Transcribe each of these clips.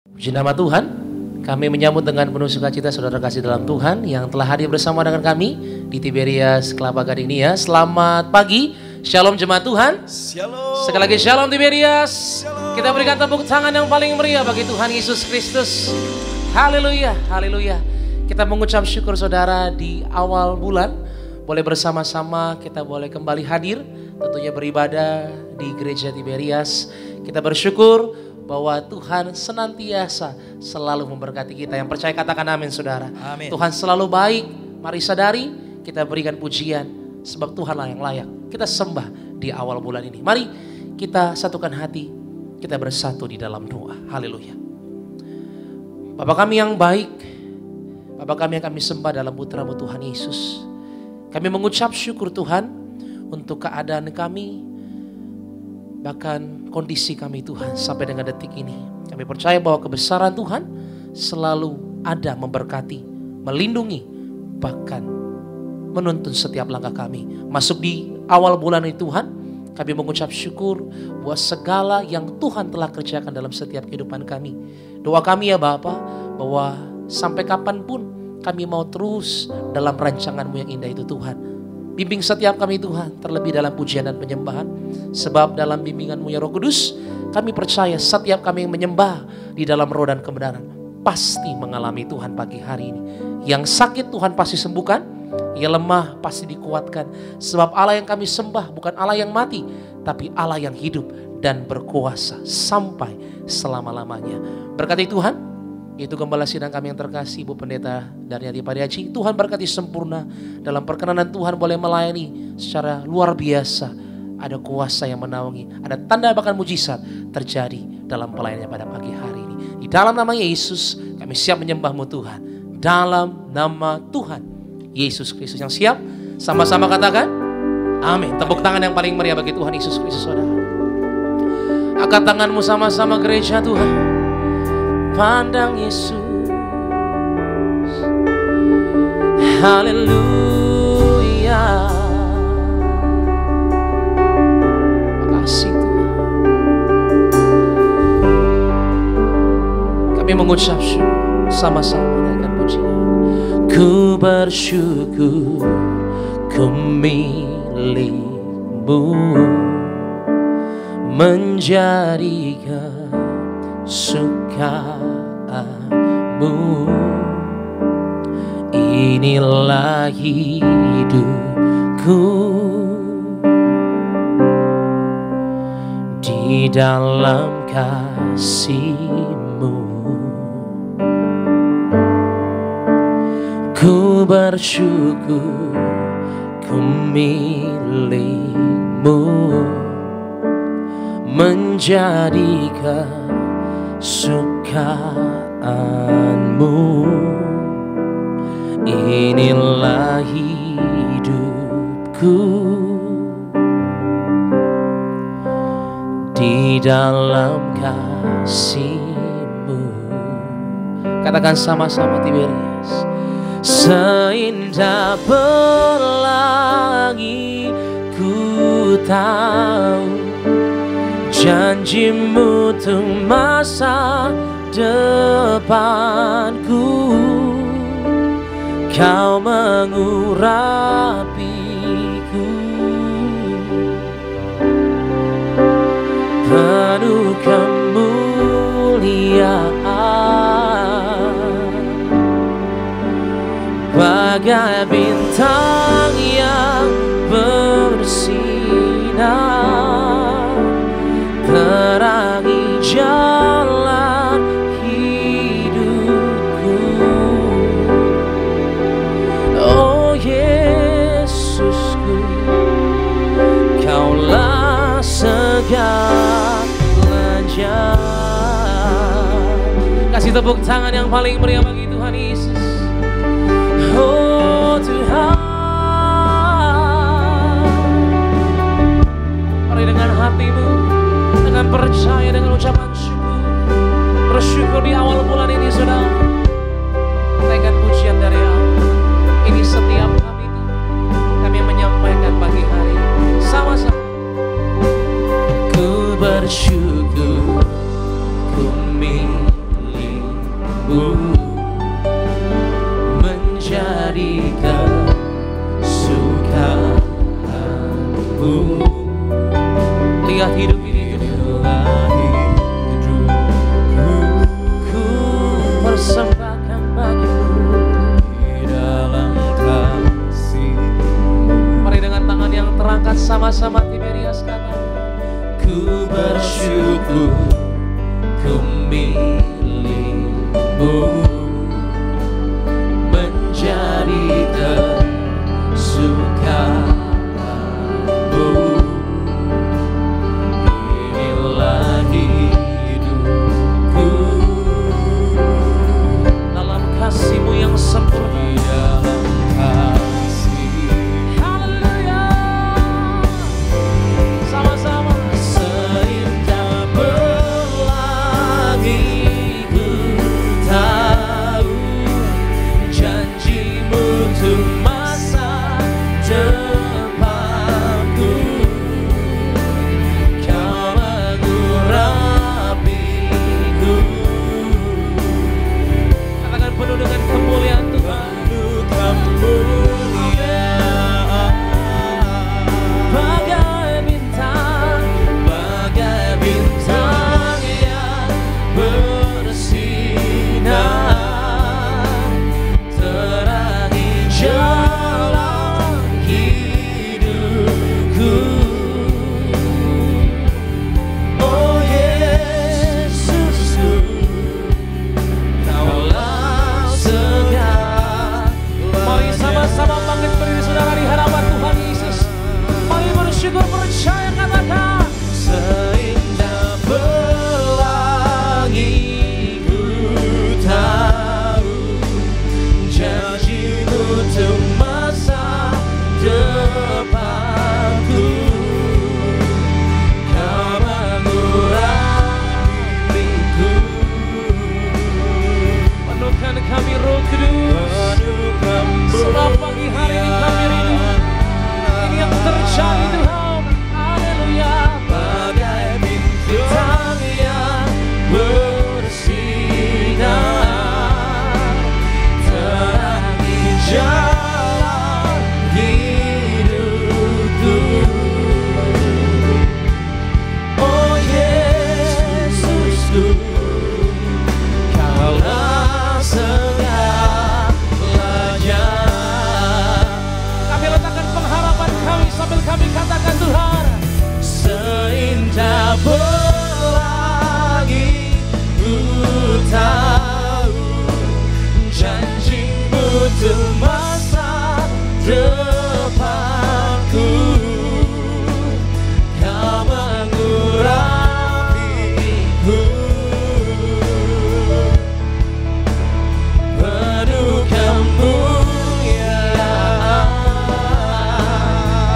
Puji nama Tuhan, kami menyambut dengan penuh sukacita saudara kasih dalam Tuhan yang telah hadir bersama dengan kami di Tiberias Kelapa Gading ini ya. Selamat pagi, shalom jemaat Tuhan. Shalom. Sekali lagi shalom Tiberias. Shalom. Kita berikan tepuk tangan yang paling meriah bagi Tuhan Yesus Kristus. Haleluya, haleluya. Kita mengucap syukur saudara di awal bulan. Boleh bersama-sama kita boleh kembali hadir. Tentunya beribadah di gereja Tiberias. Kita bersyukur bahwa Tuhan senantiasa selalu memberkati kita. Yang percaya katakan amin saudara. Amin. Tuhan selalu baik. Mari sadari kita berikan pujian sebab Tuhanlah yang layak kita sembah di awal bulan ini. Mari kita satukan hati, kita bersatu di dalam doa. Haleluya. Bapa kami yang baik, Bapa kami yang kami sembah dalam putra-Mu Tuhan Yesus. Kami mengucap syukur Tuhan untuk keadaan kami, bahkan kondisi kami Tuhan sampai dengan detik ini. Kami percaya bahwa kebesaran Tuhan selalu ada memberkati, melindungi, bahkan menuntun setiap langkah kami. Masuk di awal bulan ini Tuhan, kami mengucap syukur bahwa segala yang Tuhan telah kerjakan dalam setiap kehidupan kami. Doa kami ya Bapa, bahwa sampai kapanpun kami mau terus dalam rancangan-Mu yang indah itu Tuhan. Bimbing setiap kami Tuhan, terlebih dalam pujian dan penyembahan. Sebab dalam bimbingan-Mu ya Roh Kudus, kami percaya setiap kami yang menyembah di dalam roh dan kebenaran pasti mengalami Tuhan pagi hari ini. Yang sakit Tuhan pasti sembuhkan, yang lemah pasti dikuatkan. Sebab Allah yang kami sembah bukan Allah yang mati, tapi Allah yang hidup dan berkuasa sampai selama-lamanya. Berkati Tuhan, itu gembala sidang kami yang terkasih, Ibu Pendeta Daryati Pariaji. Tuhan berkati sempurna dalam perkenanan Tuhan boleh melayani secara luar biasa. Ada kuasa yang menaungi, ada tanda bahkan mujizat terjadi dalam pelayanannya pada pagi hari ini. Di dalam nama Yesus kami siap menyembah-Mu Tuhan. Dalam nama Tuhan Yesus Kristus. Yang siap sama-sama katakan amin. Tepuk tangan yang paling meriah bagi Tuhan Yesus Kristus saudara. Angkat tanganmu sama-sama gereja Tuhan. Pandang Yesus, haleluya. Makasih Tuhan. Kami mengucap syukur sama-sama dengan pujian. Ku bersyukur ku milik-Mu, menjadikan suka-Mu. Inilah hidupku di dalam kasih-Mu. Ku bersyukur ku milik-Mu, menjadikan sukaan-Mu. Inilah hidupku di dalam kasih-Mu. Katakan sama-sama Tiberias. Seindah pelangi ku tahu janji-Mu untuk masa depanku. Kau mengurapiku penuh kemuliaan, bagai bintang yang bersinar, terangi jalan hidupku. Oh Yesusku, Kaulah segalanya. Kasih tepuk tangan yang paling meriah bagi Tuhan Yesus. Oh Tuhan, mari dengan hatimu, dengan percaya, dengan ucapan syukur, bersyukur di awal bulan ini saudara. Naikkan pujian dari Allah. Ini setiap kami itu kami menyampaikan pagi hari sama-sama. Ku bersyukur ku milik sama-sama Tiberias kata. Ku bersyukur ku milikmu, menjadi tersukamu. Inilah hidupku Dalam kasih-Mu yang sempurna. di dalam kasih. Haleluya. Sama-sama. Seindah pelangi ku tahu janji-Mu untuk masa depanku. Kau mengurapiku, Katakan penuh dengan kemuliaan Tuhan. penuh kemuliaan. Bagai bintang yang bersinar, terangi jalan hidupku. Oh Yesusku, Kaulah segala. Mari sama-sama bangkit berdiri saudara di hadapan Tuhan Yesus. Mari bersyukur percaya katakan. Seindah pelangi ku tahu janji-Mu untuk masa depanku. Kau mengurapiku, Penuhkan kami Roh Kudus. Sebab pagi hari ini kami rindu. Ini yang terjadi Tuhan. Haleluya. bagai bintang yang bersinar, terangi jalan hidupku. Oh Yesusku, Kaulah segalanya. Kami letakkan pengharapan kami sambil kami katakan Tuhan. Seindah pelangi ku tahu janji-Mu untuk masa depanku. Kau mengurapiku, penuh kemuliaan.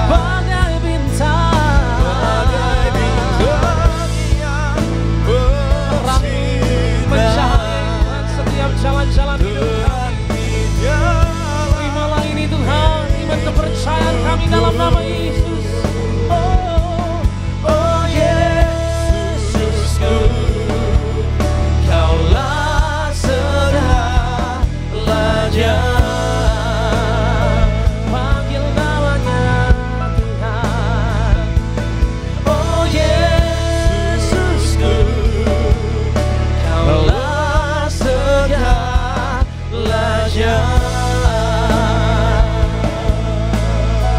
Bagai bintang yang mencahaya setiap jalan-jalan hidup kami. Terimalah ini Tuhan, iman kepercayaan kami dalam nama Yesus. Oh Yesusku, Kaulah segalanya. Panggil namanya Tuhan. Oh Yesusku, Kaulah segalanya.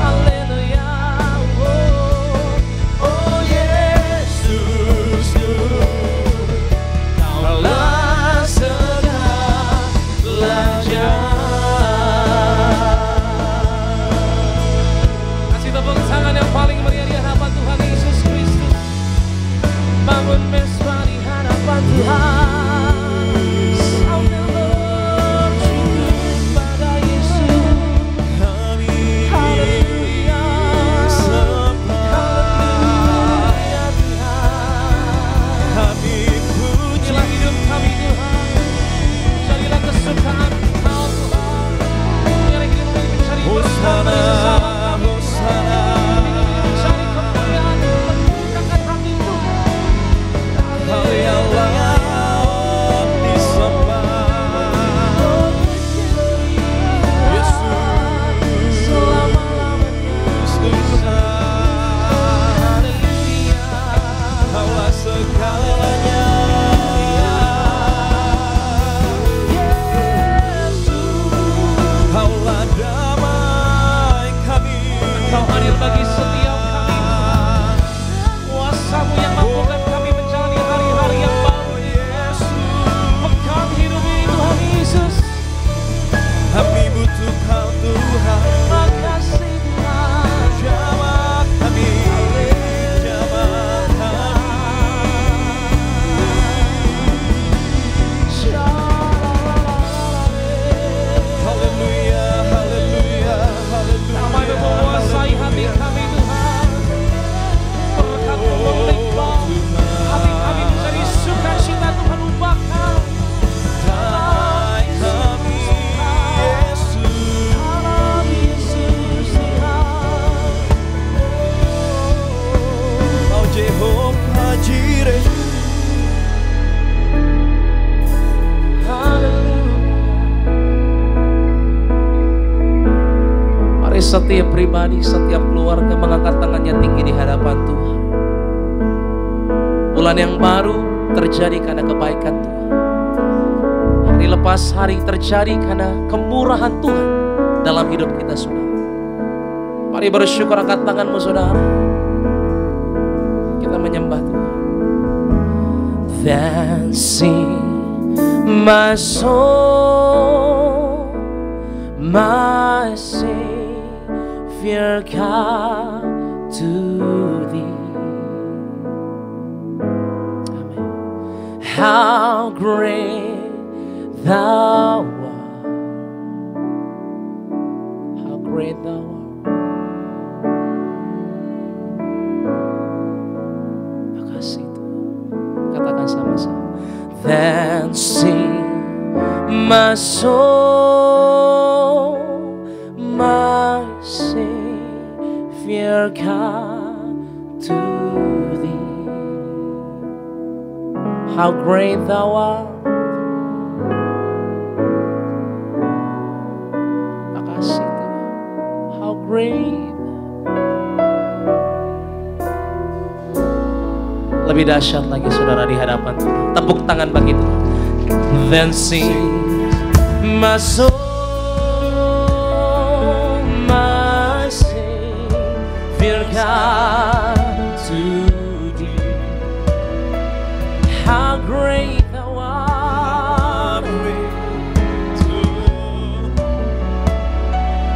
Haleluya. setiap pribadi, setiap keluarga mengangkat tangannya tinggi di hadapan Tuhan. Bulan yang baru terjadi karena kebaikan Tuhan. Hari lepas hari terjadi karena kemurahan Tuhan dalam hidup kita, saudara. Mari bersyukur, angkat tanganmu, saudara. Kita menyembah Tuhan. Then sing my soul, my Savior come to thee. Amen. How great thou art, how great thou art. Makasih Tuhan. Katakan sama-sama. Then sing my soul, my Savior come to thee. How great thou art. Makasih Tuhan. How great. Lebih dahsyat lagi, saudara, di hadapan Tuhan. Tepuk tangan bagi Tuhan. Then sing my soul, my Savior come to thee. How great thou art.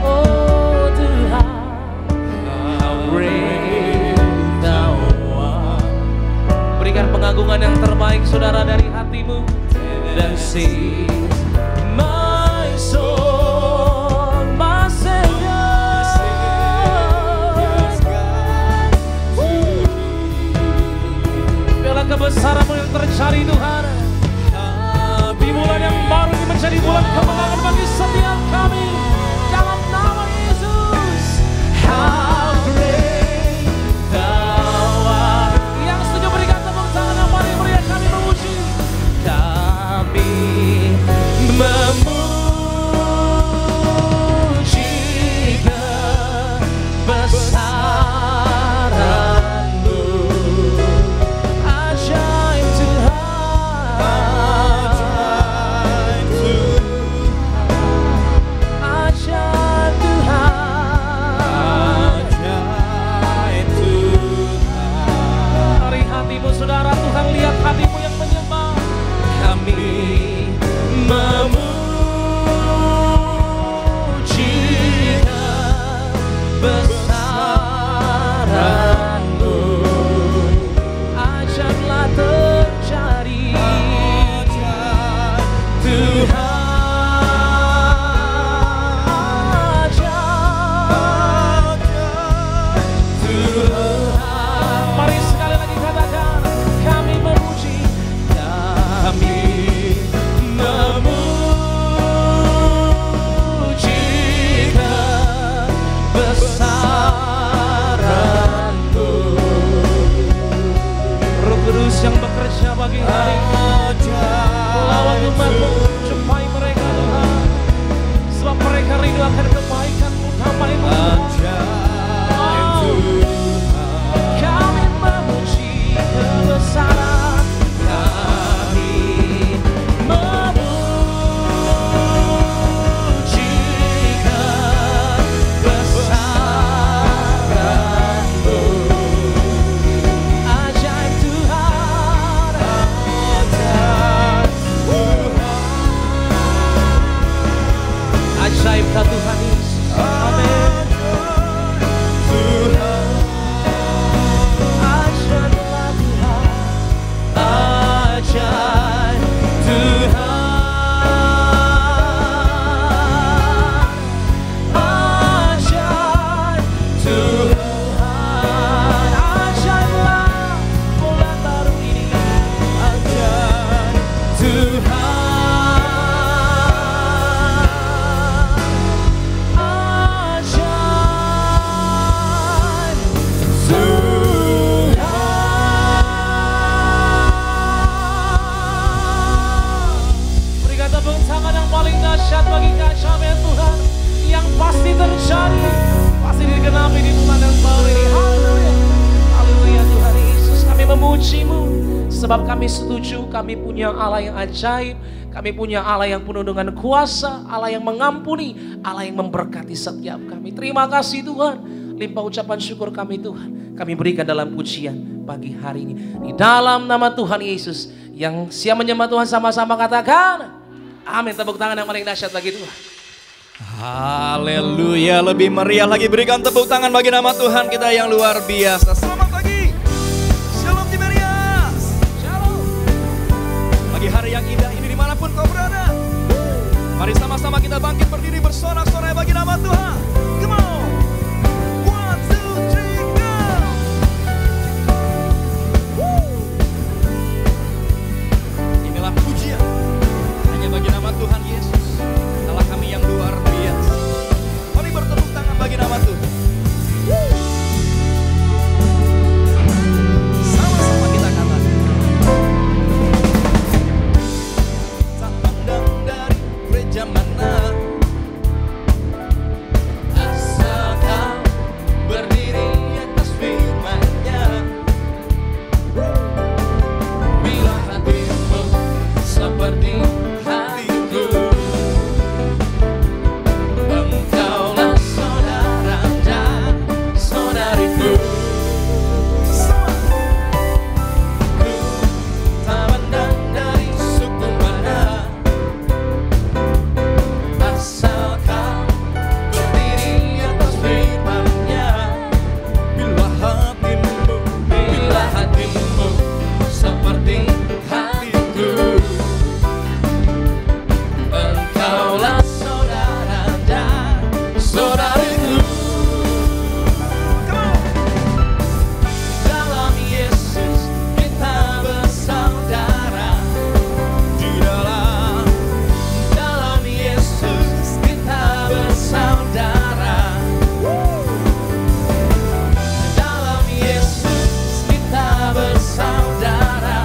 Oh Tuhan, how great thou art. Berikan pengagungan yang terbaik, saudara, dari hatimu. Dan sing my soul, my Savior. Biarlah kebesaran-Mu yang tercari, Tuhan. Di bulan yang baru ini menjadi bulan kemenangan bagi setiap kami. Dalam nama Yesus. How great thou art. Yang setuju berikan tepuk tangan yang paling meriah, kami memuji. Kami memuji kebesaran-Mu. Ajaib Tuhan, ajaib Tuhan. Dari hatimu, saudara, Tuhan lihat hatimu yang menyembah. Kami memuji kebesaran-Mu. Ajaiblah terjadi, Tuhan. Ajaib Tuhan. Mari sekali lagi katakan, kami memuji, kami memuji kebesaran-Mu. Roh Kudus yang bekerja bagi hari ini, lawan umat-Mu, jumpai mereka, Tuhan. Sebab mereka rindu akan kebaikan-Mu, damai-Mu. Kami memuji kebesaran, kami memuji kebesaran-Mu. Ajaib Tuhan, ajaiblah Tuhan Yesus. Amin. Ajaiblah Tuhan, ajaib Tuhan, ajaib Tuhan. Ajaiblah bulan baru ini, ajaib Tuhan, ajaib Tuhan. Berikan tepuk tangan yang paling dahsyat bagi keajaiban Tuhan yang pasti terjadi Pasti digenapi di bulan yang baru ini. Haleluya. Haleluya Tuhan Yesus, kami memuji-Mu. Sebab kami setuju, kami punya Allah yang ajaib. Kami punya Allah yang penuh dengan kuasa, Allah yang mengampuni, Allah yang memberkati setiap kami. Terima kasih Tuhan. Limpah ucapan syukur kami Tuhan. Kami berikan dalam pujian pagi hari ini. Di dalam nama Tuhan Yesus. Yang siap menyembah Tuhan sama-sama katakan. Amin. Tepuk tangan yang paling dahsyat bagi Tuhan. Haleluya, lebih meriah lagi, berikan tepuk tangan bagi nama Tuhan kita yang luar biasa. Selamat pagi. Shalom Timerias. Shalom. Pagi hari yang indah ini dimanapun kau berada. Mari sama-sama kita bangkit berdiri bersorak-sorai bagi nama Tuhan. Come on. 1, 2, 3, go. Inilah pujian hanya bagi nama Tuhan Yesus. Allah kami yang luar biasa. Mari bertepuk tangan bagi nama Tuhan. Sama-sama kita katakan. Tak pandang dari gereja mana, asal kau berdiri atas firman-Nya. Bila hatimu seperti hatiku, engkaulah saudara dan saudariku. Ku tak pandang dari suku mana, asal kau berdiri atas firman-Nya. Bila hatimu seperti hatiku, engkaulah saudara dan saudariku. Dalam Yesus kita bersaudara. Di dalam Yesus kita bersaudara. Dalam Yesus kita bersaudara.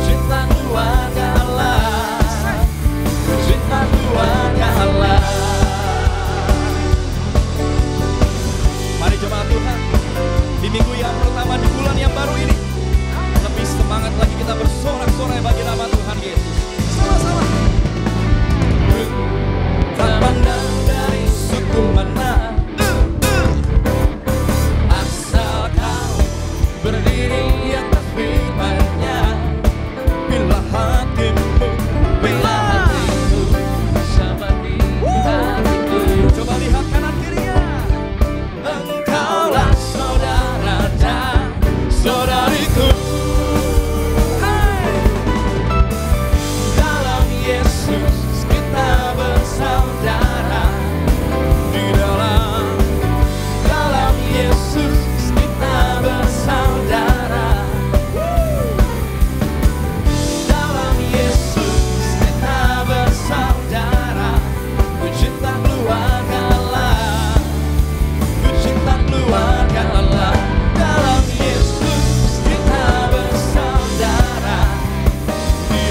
Cinta keluarga Allah. Cinta keluarga Allah. Mari jemaat Tuhan, di minggu yang pertama di bulan yang baru ini, lebih semangat lagi kita bersorak-sorai bagi nama Tuhan Yesus. Sama-sama. Tak pandang dari suku mana, asal kau berdiri atas firman-Nya. Bila hatimu Seperti hatiku. coba lihat kanan kirinya. Engkaulah saudara dan saudariku. Hai. Dalam Yesus kita bersaudara. Di dalam Yesus kita bersaudara. Dalam Yesus kita bersaudara. Ku cinta keluarga Allah. Ku cinta keluarga Allah. Dalam Yesus kita bersaudara. Di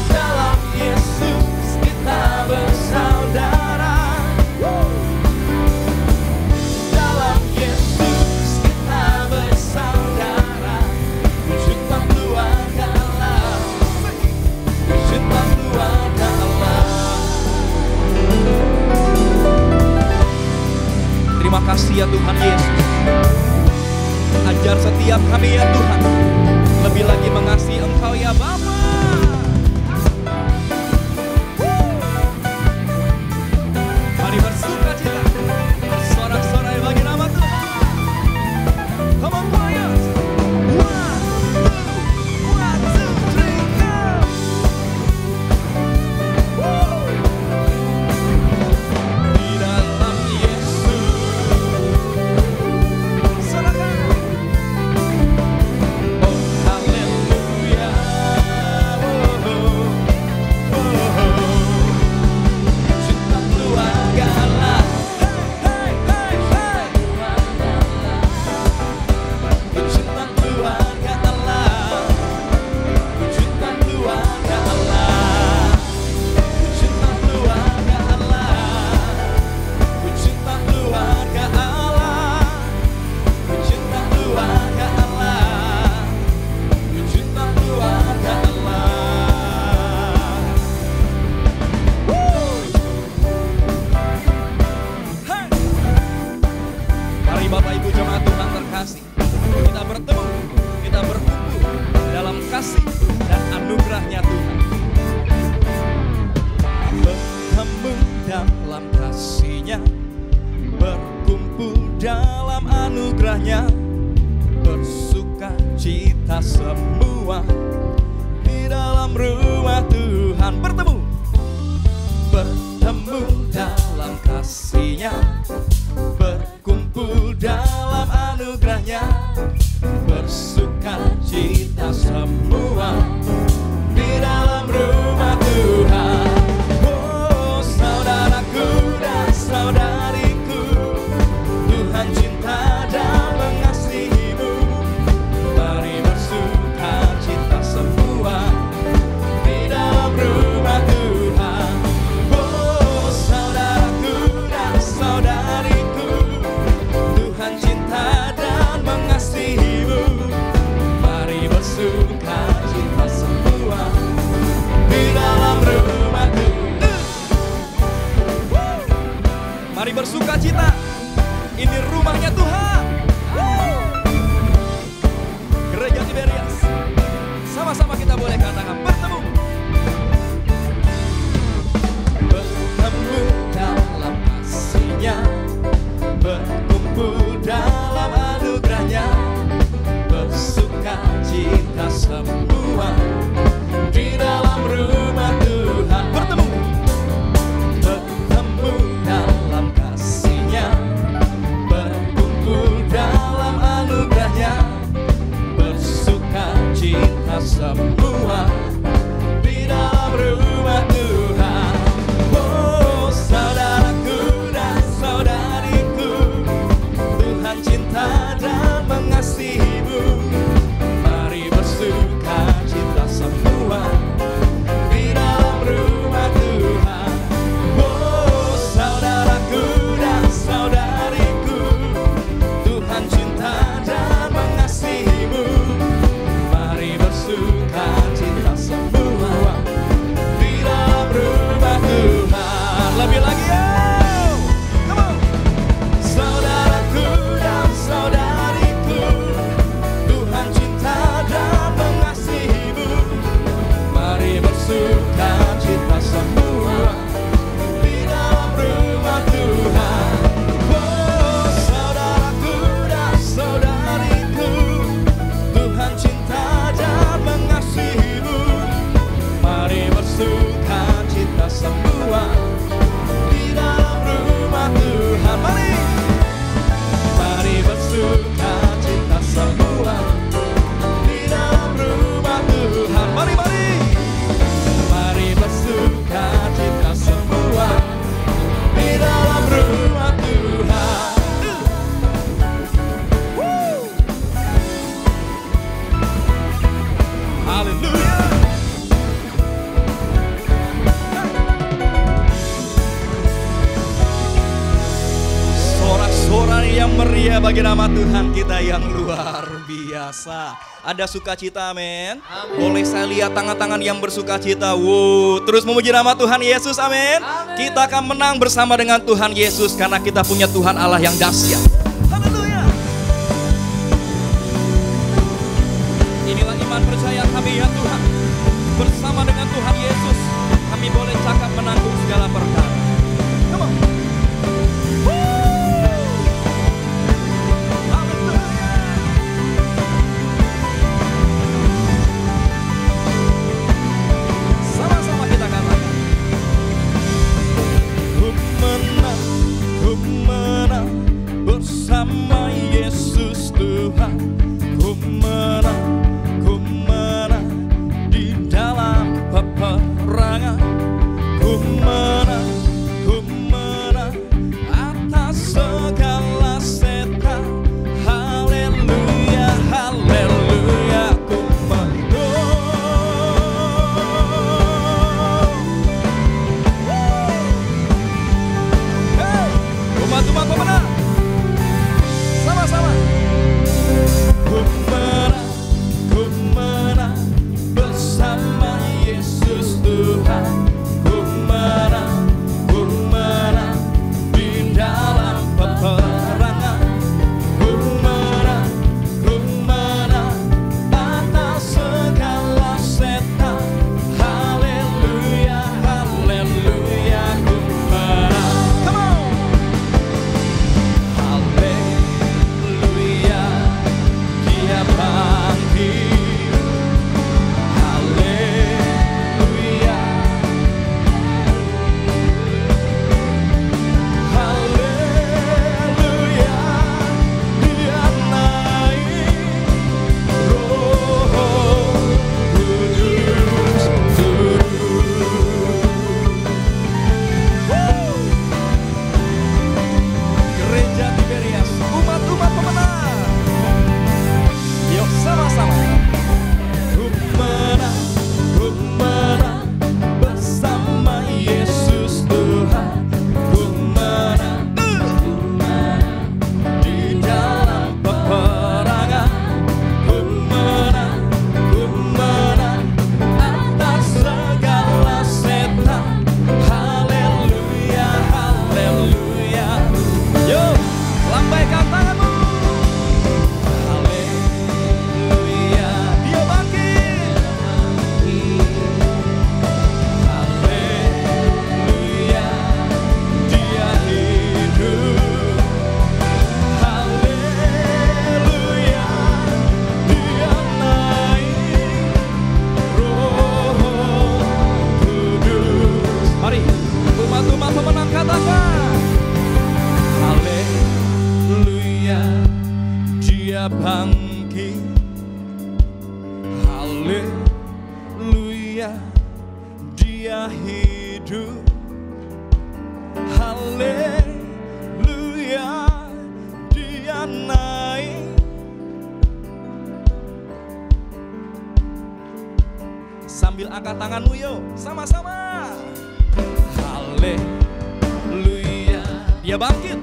dalam Yesus kita bersaudara. Dalam Yesus kita bersaudara. Ku cinta keluarga Allah. Ku cinta keluarga Allah. Terima kasih ya Tuhan Yesus. Ajar setiap kami ya Tuhan, lebih lagi mengasihi Engkau ya Bapa. Mari bersukacita, bersorak-sorai bagi nama Tuhan. Come on choirs. 1, 2, 3, go. Di dalam Yesus. Sorakan. Oh haleluya. kasihnya, berkumpul dalam anugerahnya, bersuka cita semua di dalam rumah Tuhan. Bertemu dalam kasihnya, berkumpul dalam anugerahnya, bersuka cita semua di dalam rumah Tuhan. Oh saudaraku dan saudariku, Tuhan cinta dan mengasihimu. Mari bersuka cita semua di dalam rumah Tuhan. Oh saudaraku dan saudariku, Tuhan cinta dan mengasihimu. Mari bersuka cita semua di dalam rumah Tuhan. Mari bersuka cita, ini rumahnya Tuhan. Gereja Tiberias, sama-sama kita boleh katakan bertemu. Bertemu dalam kasihnya, berkumpul dalam anugerahnya, bersuka cita semua di dalam rumah Tuhan. Bertemu dalam kasihnya, berkumpul dalam anugerahnya, bersuka cita semua di dalam rumah Tuhan. Oh saudaraku dan saudariku, Tuhan cinta dan mengasihimu. Mari bersuka cita semua di dalam rumah Tuhan. Oh saudaraku dan saudariku, Tuhan cinta dan mengasihimu. Mari bersuka cita semua di dalam rumah Tuhan. Lebih lagi ya, come on. Saudaraku dan saudariku, Tuhan cinta dan mengasihimu. Mari bersuka cita semua di dalam rumah Tuhan. Oh saudaraku dan saudariku, Tuhan cinta dan mengasihimu. Mari bersuka cita semua di dalam rumah Tuhan. Mari bersuka cita semua di dalam rumah Tuhan. Mari bersuka cita semua di dalam rumah Tuhan. Haleluya. Sorak-sorai yang meriah bagi nama Tuhan kita yang luar biasa. Ada sukacita, amin. Boleh saya lihat tangan-tangan yang bersukacita. Wow, terus memuji nama Tuhan Yesus, amin. Kita akan menang bersama dengan Tuhan Yesus karena kita punya Tuhan Allah yang dahsyat. Haleluya. Inilah iman percaya kami ya Tuhan. Bersama dengan Tuhan Yesus, kami boleh cakap menanggung segala perkara. Come on. Sama-sama kita katakan. Ku menang bersama Yesus Tuhan. Ku menang di dalam peperangan. hidup. Haleluya, Dia naik. Sambil angkat tanganmu yuk, sama-sama. Haleluya, Dia bangkit.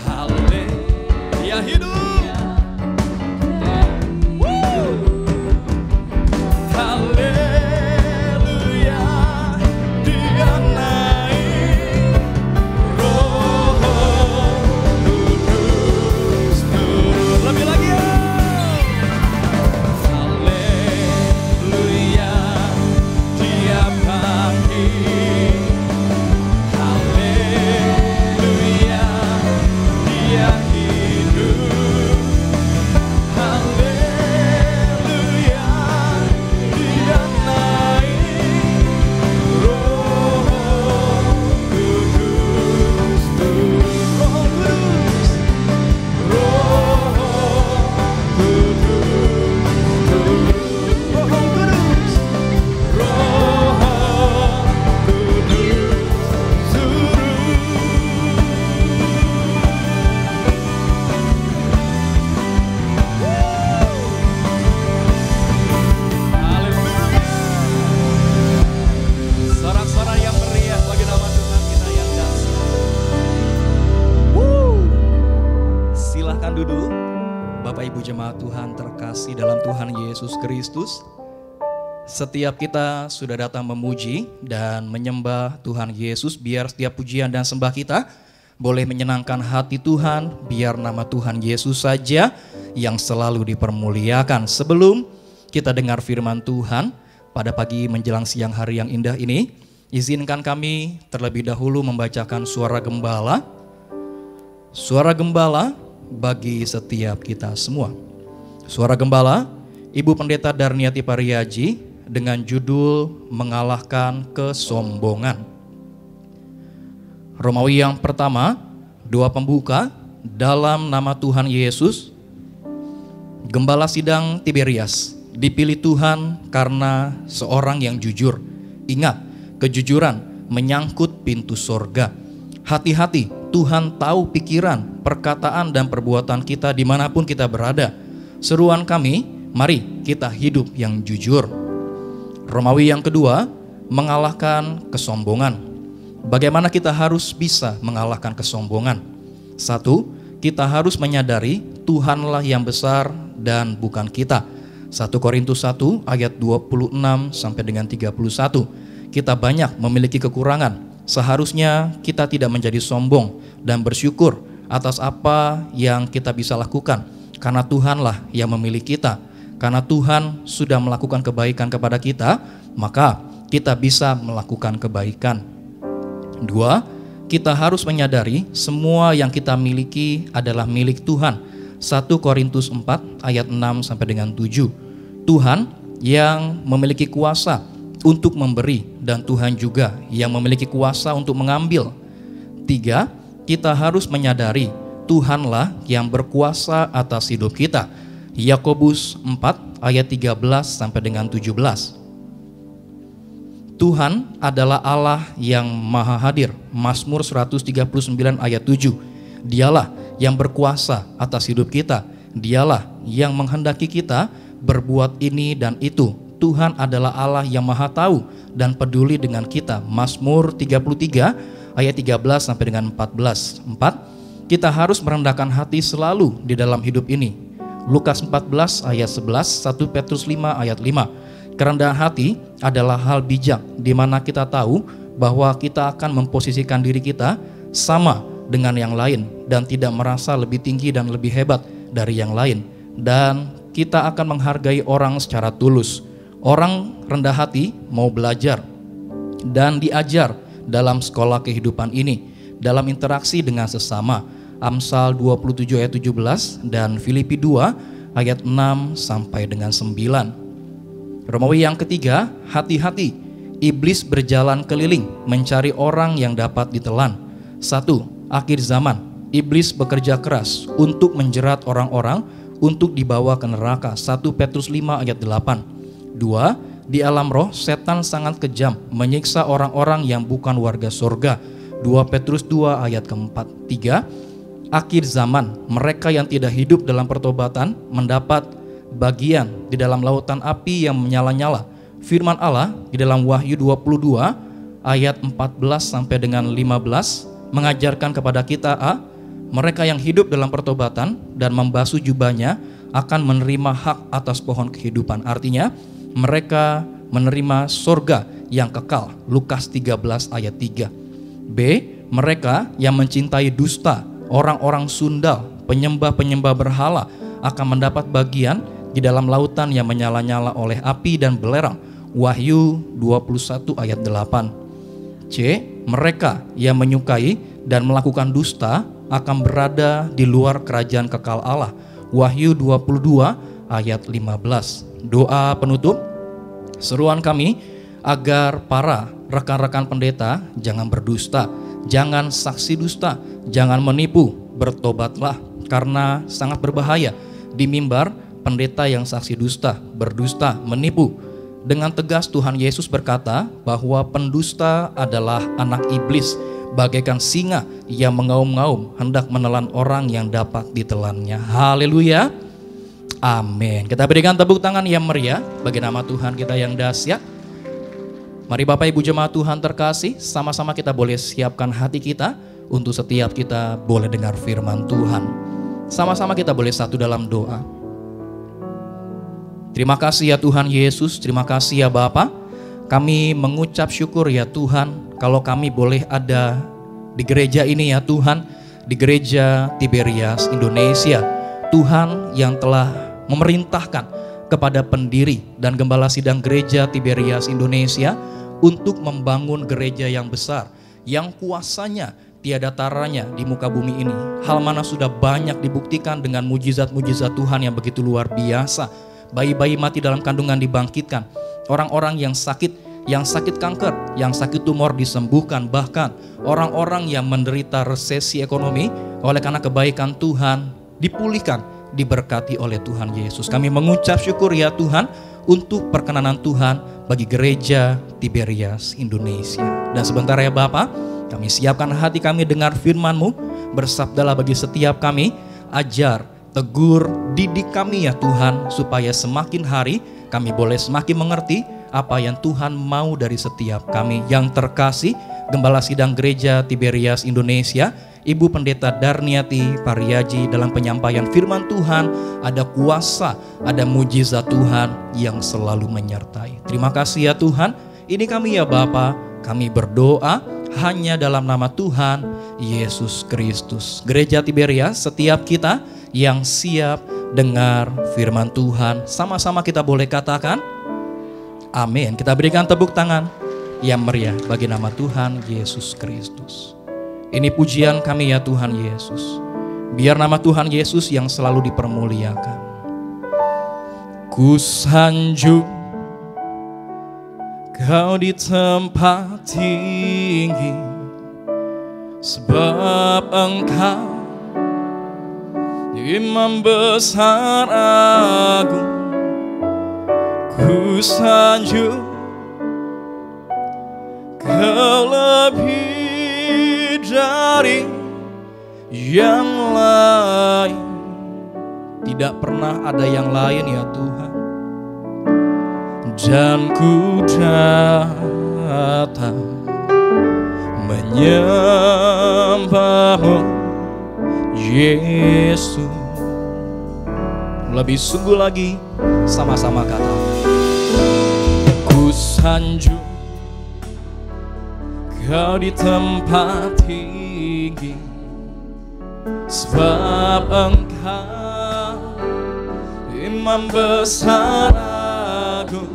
Haleluya, hidup. Haleluya, Dia naik. Roh Kudus turun. Lebih lagi ya. Haleluya, Dia bangkit. Haleluya, Dia hidup. Haleluya, Dia naik. Roh Kudus turun. Roh Kudus, Roh Kudus turun. Roh Kudus, Roh Kudus turun. Haleluya. Sorak-sorai yang meriah bagi nama Tuhan kita yang dahsyat. Silahkan duduk. Bapak Ibu jemaat Tuhan terkasih dalam Tuhan Yesus Kristus. Setiap kita sudah datang memuji dan menyembah Tuhan Yesus, biar setiap pujian dan sembah kita boleh menyenangkan hati Tuhan, biar nama Tuhan Yesus saja yang selalu dipermuliakan. Sebelum kita dengar firman Tuhan pada pagi menjelang siang hari yang indah ini, izinkan kami terlebih dahulu membacakan suara gembala. Suara gembala bagi setiap kita semua. Suara gembala Ibu Pendeta Darniati Pariaji dengan judul Mengalahkan Kesombongan. Romawi yang pertama, doa pembuka dalam nama Tuhan Yesus. Gembala sidang Tiberias dipilih Tuhan karena seorang yang jujur. Ingat, kejujuran menyangkut pintu sorga. Hati-hati, Tuhan tahu pikiran, perkataan dan perbuatan kita dimanapun kita berada. Seruan kami, mari kita hidup yang jujur. Romawi yang kedua, mengalahkan kesombongan. Bagaimana kita harus bisa mengalahkan kesombongan? Satu, kita harus menyadari Tuhanlah yang besar dan bukan kita. 1 Korintus 1 ayat 26 sampai dengan 31. Kita banyak memiliki kekurangan. Seharusnya kita tidak menjadi sombong dan bersyukur atas apa yang kita bisa lakukan. Karena Tuhanlah yang memilih kita. Karena Tuhan sudah melakukan kebaikan kepada kita, maka kita bisa melakukan kebaikan. Dua, kita harus menyadari semua yang kita miliki adalah milik Tuhan. 1 Korintus 4 ayat 6 sampai dengan 7. Tuhan yang memiliki kuasa untuk memberi dan Tuhan juga yang memiliki kuasa untuk mengambil. Tiga, kita harus menyadari Tuhanlah yang berkuasa atas hidup kita. Yakobus 4 ayat 13 sampai dengan 17. Tuhan adalah Allah yang maha hadir. Mazmur 139 ayat 7. Dialah yang berkuasa atas hidup kita. Dialah yang menghendaki kita berbuat ini dan itu. Tuhan adalah Allah yang maha tahu dan peduli dengan kita. Mazmur 33 ayat 13 sampai dengan 14. 4. Kita harus merendahkan hati selalu di dalam hidup ini. Lukas 14 ayat 11, 1 Petrus 5 ayat 5. Kerendahan hati adalah hal bijak di mana kita tahu bahwa kita akan memposisikan diri kita sama dengan yang lain dan tidak merasa lebih tinggi dan lebih hebat dari yang lain. Dan kita akan menghargai orang secara tulus. Orang rendah hati mau belajar dan diajar dalam sekolah kehidupan ini, dalam interaksi dengan sesama. Amsal 27 ayat 17 dan Filipi 2 ayat 6 sampai dengan 9. Romawi yang ketiga, hati-hati. Iblis berjalan keliling mencari orang yang dapat ditelan. 1. Akhir zaman. Iblis bekerja keras untuk menjerat orang-orang untuk dibawa ke neraka. 1 Petrus 5 ayat 8. 2. Di alam roh, setan sangat kejam, menyiksa orang-orang yang bukan warga surga. 2 Petrus 2 ayat keempat. 3. Akhir zaman, mereka yang tidak hidup dalam pertobatan mendapat bagian di dalam lautan api yang menyala-nyala. Firman Allah di dalam Wahyu 22 ayat 14 sampai dengan 15 mengajarkan kepada kita mereka yang hidup dalam pertobatan dan membasuh jubahnya akan menerima hak atas pohon kehidupan. Artinya mereka menerima surga yang kekal. Lukas 13 ayat 3. B. Mereka yang mencintai dusta, orang-orang sundal, penyembah-penyembah berhala akan mendapat bagian di dalam lautan yang menyala-nyala oleh api dan belerang. Wahyu 21 ayat 8. C. Mereka yang menyukai dan melakukan dusta akan berada di luar kerajaan kekal Allah. Wahyu 22 ayat 15. Doa penutup. Seruan kami agar para rekan-rekan pendeta jangan berdusta, jangan saksi dusta, jangan menipu, bertobatlah karena sangat berbahaya. Di mimbar pendeta yang saksi dusta, berdusta, menipu. Dengan tegas Tuhan Yesus berkata bahwa pendusta adalah anak iblis, bagaikan singa yang mengaum-ngaum hendak menelan orang yang dapat ditelannya. Haleluya. Amin. Kita berikan tepuk tangan yang meriah bagi nama Tuhan kita yang dahsyat. Mari Bapak Ibu jemaat Tuhan terkasih, sama-sama kita boleh siapkan hati kita untuk setiap kita boleh dengar firman Tuhan. Sama-sama kita boleh satu dalam doa. Terima kasih ya Tuhan Yesus, terima kasih ya Bapa. Kami mengucap syukur ya Tuhan kalau kami boleh ada di gereja ini ya Tuhan, di gereja Tiberias Indonesia. Tuhan yang telah memerintahkan kepada pendiri dan gembala sidang gereja Tiberias Indonesia untuk membangun gereja yang besar, yang kuasanya tiada taranya di muka bumi ini. Hal mana sudah banyak dibuktikan dengan mujizat-mujizat Tuhan yang begitu luar biasa. Bayi-bayi mati dalam kandungan dibangkitkan, orang-orang yang sakit kanker, yang sakit tumor disembuhkan, bahkan orang-orang yang menderita resesi ekonomi oleh karena kebaikan Tuhan dipulihkan, diberkati oleh Tuhan Yesus. Kami mengucap syukur ya Tuhan untuk perkenanan Tuhan bagi gereja Tiberias Indonesia. Dan sebentar ya Bapak, kami siapkan hati kami dengar firman-Mu. Bersabdalah bagi setiap kami, ajar, tegur, didik kami ya Tuhan, supaya semakin hari kami boleh semakin mengerti apa yang Tuhan mau dari setiap kami. Yang terkasih, Gembala Sidang Gereja Tiberias Indonesia, Ibu Pendeta Darniati Pariaji, dalam penyampaian firman Tuhan ada kuasa, ada mujizat Tuhan yang selalu menyertai. Terima kasih ya Tuhan. Ini kami ya Bapa, kami berdoa hanya dalam nama Tuhan Yesus Kristus. Gereja Tiberias, setiap kita yang siap dengar firman Tuhan, sama-sama kita boleh katakan amin. Kita berikan tepuk tangan yang meriah bagi nama Tuhan Yesus Kristus. Ini pujian kami ya Tuhan Yesus. Biar nama Tuhan Yesus yang selalu dipermuliakan. Ku sanjung Kau di tempat tinggi, sebab Engkau Imam besar agung. Ku sanjung Kau lebih dari yang lain. Tidak pernah ada yang lain ya Tuhan. Dan ku datang menyembah-Mu Yesus. Lebih sungguh lagi, sama-sama kata. Ku sanjung Kau di tempat tinggi, sebab Engkau Imam besar agung.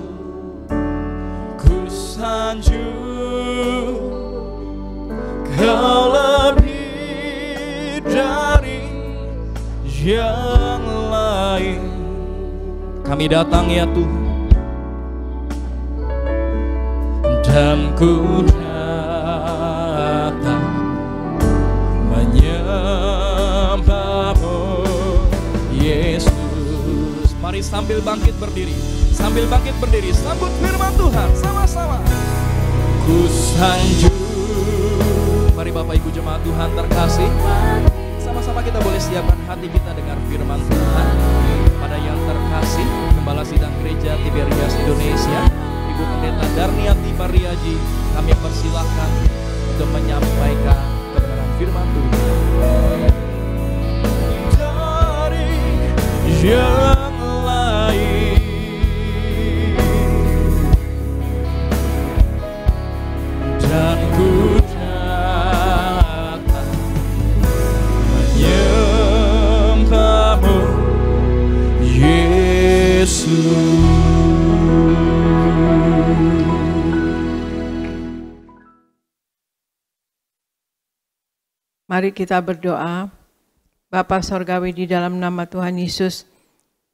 Ku sanjung Kau lebih dari yang lain. Kami datang ya Tuhan, dan ku datang menyembah-Mu Yesus. Mari sambil bangkit berdiri, sambut firman ku sanjung. Mari Bapak Ibu jemaat Tuhan terkasih, sama-sama kita boleh siapkan hati kita dengar firman Tuhan. Pada yang terkasih, Gembala Sidang Gereja Tiberias Indonesia, Ibu Pendeta Darniati Mariaji, kami persilahkan untuk menyampaikan kebenaran firman Tuhan. Dari yang lain dan ku datang menyembahmu Yesus. Mari kita berdoa. Bapa Sorgawi, di dalam nama Tuhan Yesus,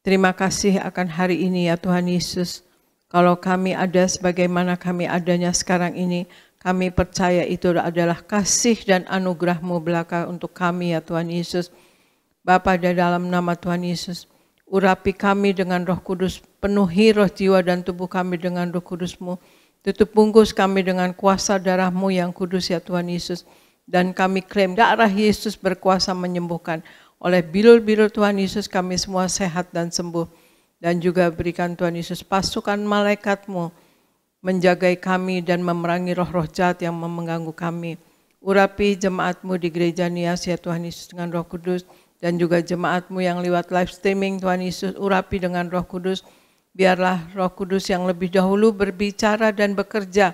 terima kasih akan hari ini ya Tuhan Yesus. Kalau kami ada sebagaimana kami adanya sekarang ini, kami percaya itu adalah kasih dan anugerah-Mu belaka untuk kami ya Tuhan Yesus. Bapa, di dalam nama Tuhan Yesus, urapi kami dengan Roh Kudus, penuhi roh jiwa dan tubuh kami dengan Roh Kudus-Mu. Tutup bungkus kami dengan kuasa darah-Mu yang kudus ya Tuhan Yesus. Dan kami klaim darah Yesus berkuasa menyembuhkan. Oleh bilur-bilur Tuhan Yesus kami semua sehat dan sembuh. Dan juga berikan Tuhan Yesus pasukan malaikat-Mu menjagai kami dan memerangi roh-roh jahat yang mengganggu kami. Urapi jemaat-Mu di gereja Nias ya Tuhan Yesus dengan Roh Kudus. Dan juga jemaat-Mu yang lewat live streaming Tuhan Yesus, urapi dengan Roh Kudus. Biarlah Roh Kudus yang lebih dahulu berbicara dan bekerja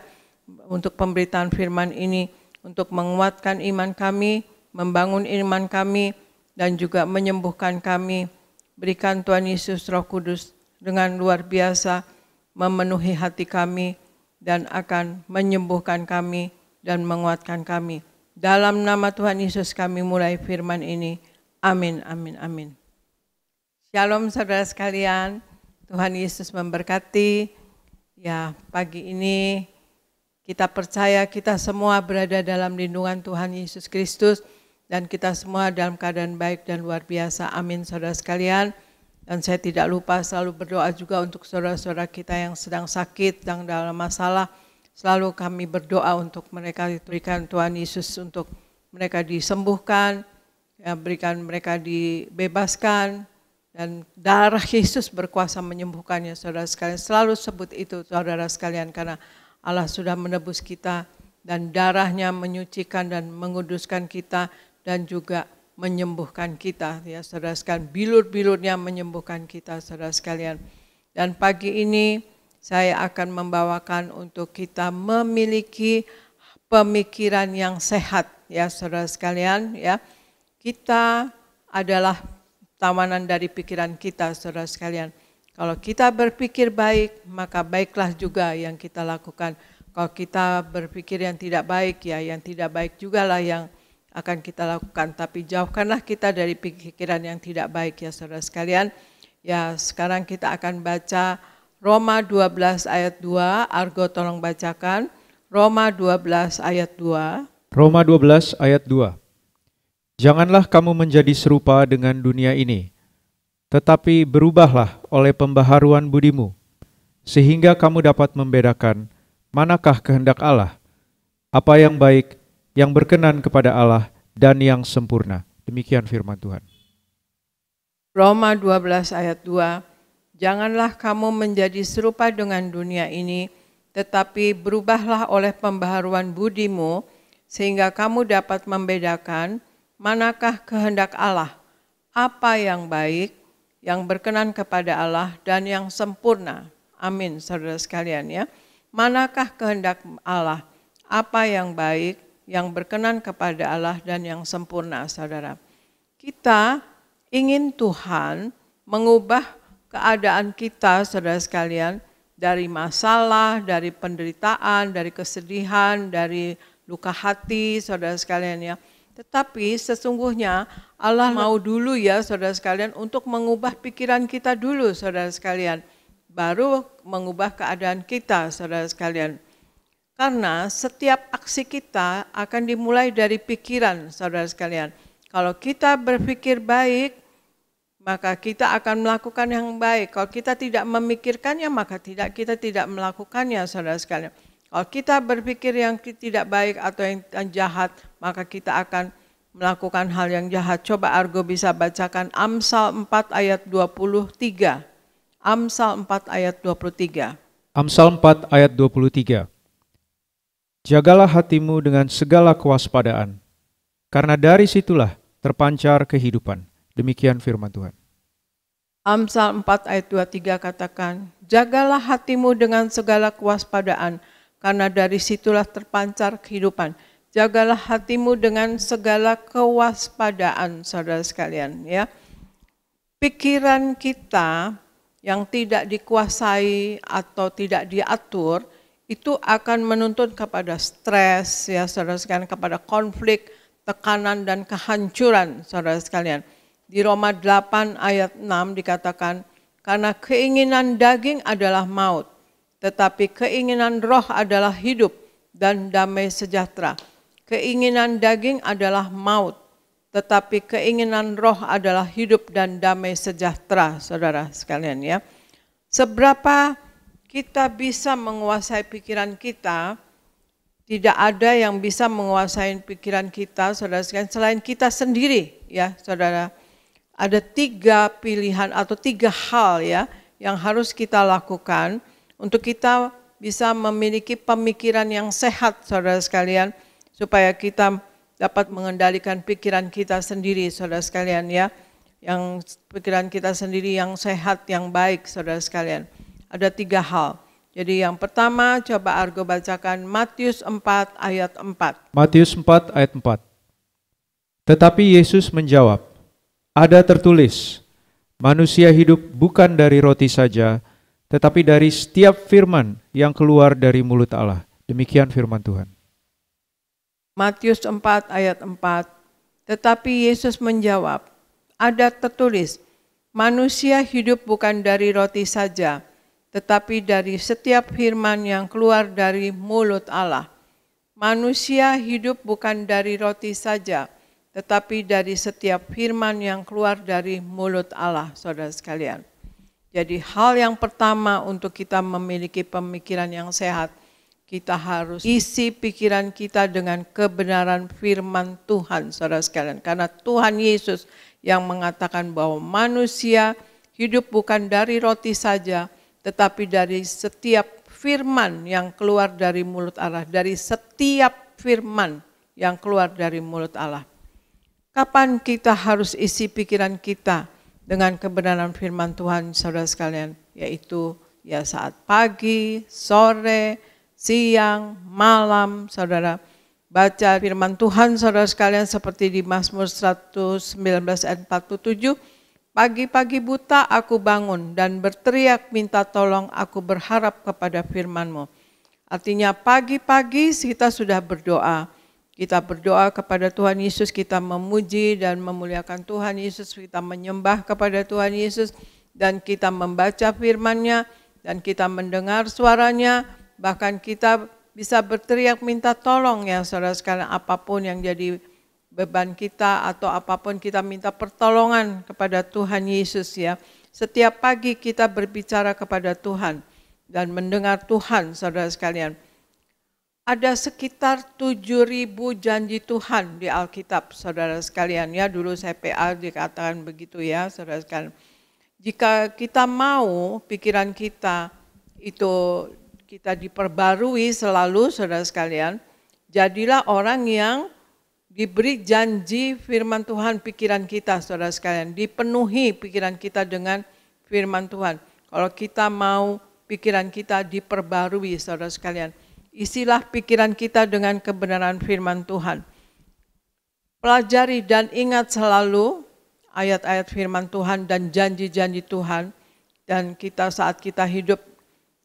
untuk pemberitaan firman ini, untuk menguatkan iman kami, membangun iman kami, dan juga menyembuhkan kami. Berikan Tuhan Yesus Roh Kudus dengan luar biasa memenuhi hati kami dan akan menyembuhkan kami dan menguatkan kami. Dalam nama Tuhan Yesus kami mulai firman ini. Amin, amin, amin. Shalom saudara sekalian, Tuhan Yesus memberkati. Ya, pagi ini kita percaya kita semua berada dalam lindungan Tuhan Yesus Kristus dan kita semua dalam keadaan baik dan luar biasa. Amin saudara sekalian. Dan saya tidak lupa selalu berdoa juga untuk saudara-saudara kita yang sedang sakit, sedang dalam masalah. Selalu kami berdoa untuk mereka, berikan Tuhan Yesus untuk mereka disembuhkan, ya, berikan mereka dibebaskan, dan darah Yesus berkuasa menyembuhkannya saudara sekalian. Selalu sebut itu saudara sekalian karena Allah sudah menebus kita dan darahnya menyucikan dan menguduskan kita dan juga menyembuhkan kita ya saudara sekalian. Bilur-bilurnya menyembuhkan kita saudara sekalian. Dan pagi ini saya akan membawakan untuk kita memiliki pemikiran yang sehat ya saudara sekalian ya. Kita adalah tawanan dari pikiran kita saudara sekalian. Kalau kita berpikir baik, maka baiklah juga yang kita lakukan. Kalau kita berpikir yang tidak baik, ya yang tidak baik jugalah yang akan kita lakukan. Tapi jauhkanlah kita dari pikiran yang tidak baik ya saudara sekalian. Ya sekarang kita akan baca Roma 12 ayat 2. Argo tolong bacakan. Roma 12 ayat 2. Roma 12 ayat 2. Janganlah kamu menjadi serupa dengan dunia ini, tetapi berubahlah oleh pembaharuan budimu, sehingga kamu dapat membedakan manakah kehendak Allah, apa yang baik, yang berkenan kepada Allah, dan yang sempurna. Demikian firman Tuhan. Roma 12 ayat 2. Janganlah kamu menjadi serupa dengan dunia ini, tetapi berubahlah oleh pembaharuan budimu, sehingga kamu dapat membedakan manakah kehendak Allah, apa yang baik, yang berkenan kepada Allah, dan yang sempurna. Amin, saudara sekalian ya. Manakah kehendak Allah, apa yang baik, yang berkenan kepada Allah, dan yang sempurna, saudara. Kita ingin Tuhan mengubah keadaan kita, saudara sekalian, dari masalah, dari penderitaan, dari kesedihan, dari luka hati, saudara sekalian ya. Tetapi sesungguhnya Allah mau dulu ya saudara sekalian untuk mengubah pikiran kita dulu saudara sekalian. Baru mengubah keadaan kita saudara sekalian. Karena setiap aksi kita akan dimulai dari pikiran saudara sekalian. Kalau kita berpikir baik, maka kita akan melakukan yang baik. Kalau kita tidak memikirkannya, maka kita tidak melakukannya saudara sekalian. Kalau kita berpikir yang tidak baik atau yang jahat, maka kita akan melakukan hal yang jahat. Coba Argo bisa bacakan Amsal 4 ayat 23. Amsal 4 ayat 23. Amsal 4 ayat 23. Jagalah hatimu dengan segala kewaspadaan, karena dari situlah terpancar kehidupan. Demikian firman Tuhan. Amsal 4 ayat 23 katakan, jagalah hatimu dengan segala kewaspadaan, karena dari situlah terpancar kehidupan. Jagalah hatimu dengan segala kewaspadaan, saudara sekalian. Ya, pikiran kita yang tidak dikuasai atau tidak diatur, itu akan menuntun kepada stres, ya saudara sekalian, kepada konflik, tekanan dan kehancuran, saudara sekalian. Di Roma 8 ayat 6 dikatakan, karena keinginan daging adalah maut, tetapi keinginan roh adalah hidup dan damai sejahtera. Keinginan daging adalah maut, tetapi keinginan roh adalah hidup dan damai sejahtera, saudara sekalian ya. Seberapa kita bisa menguasai pikiran kita, tidak ada yang bisa menguasai pikiran kita, saudara sekalian, selain kita sendiri ya, saudara. Ada 3 pilihan atau 3 hal ya yang harus kita lakukan untuk kita bisa memiliki pemikiran yang sehat, saudara sekalian, supaya kita dapat mengendalikan pikiran kita sendiri, saudara sekalian ya. Yang pikiran kita sendiri yang sehat, yang baik, saudara sekalian. Ada 3 hal. Jadi yang pertama, coba Argo bacakan Matius 4 ayat 4. Matius 4 ayat 4. Tetapi Yesus menjawab, ada tertulis, manusia hidup bukan dari roti saja, tetapi dari setiap firman yang keluar dari mulut Allah. Demikian firman Tuhan. Matius 4 ayat 4. Tetapi Yesus menjawab, ada tertulis, manusia hidup bukan dari roti saja, tetapi dari setiap firman yang keluar dari mulut Allah. Manusia hidup bukan dari roti saja, tetapi dari setiap firman yang keluar dari mulut Allah, saudara sekalian. Jadi hal yang pertama untuk kita memiliki pemikiran yang sehat, kita harus isi pikiran kita dengan kebenaran firman Tuhan, saudara sekalian. Karena Tuhan Yesus yang mengatakan bahwa manusia hidup bukan dari roti saja, tetapi dari setiap firman yang keluar dari mulut Allah. Dari setiap firman yang keluar dari mulut Allah. Kapan kita harus isi pikiran kita dengan kebenaran firman Tuhan, saudara sekalian? Yaitu ya saat pagi, sore, siang, malam, saudara. Baca firman Tuhan, saudara sekalian, seperti di Mazmur 119 ayat 47. Pagi-pagi buta aku bangun dan berteriak minta tolong, aku berharap kepada firman-Mu. Artinya pagi-pagi kita sudah berdoa. Kita berdoa kepada Tuhan Yesus, kita memuji dan memuliakan Tuhan Yesus, kita menyembah kepada Tuhan Yesus, dan kita membaca firman-Nya, dan kita mendengar suaranya, bahkan kita bisa berteriak minta tolong ya saudara sekalian, apapun yang jadi beban kita atau apapun kita minta pertolongan kepada Tuhan Yesus ya. Setiap pagi kita berbicara kepada Tuhan dan mendengar Tuhan, saudara sekalian. Ada sekitar 7.000 janji Tuhan di Alkitab, saudara sekalian ya. Dulu saya PA dikatakan begitu ya, saudara sekalian. Jika kita mau pikiran kita itu kita diperbarui selalu, saudara sekalian, jadilah orang yang diberi janji firman Tuhan pikiran kita, saudara sekalian. Dipenuhi pikiran kita dengan firman Tuhan. Kalau kita mau pikiran kita diperbarui, saudara sekalian, isilah pikiran kita dengan kebenaran firman Tuhan. Pelajari dan ingat selalu ayat-ayat firman Tuhan dan janji-janji Tuhan. Dan kita saat kita hidup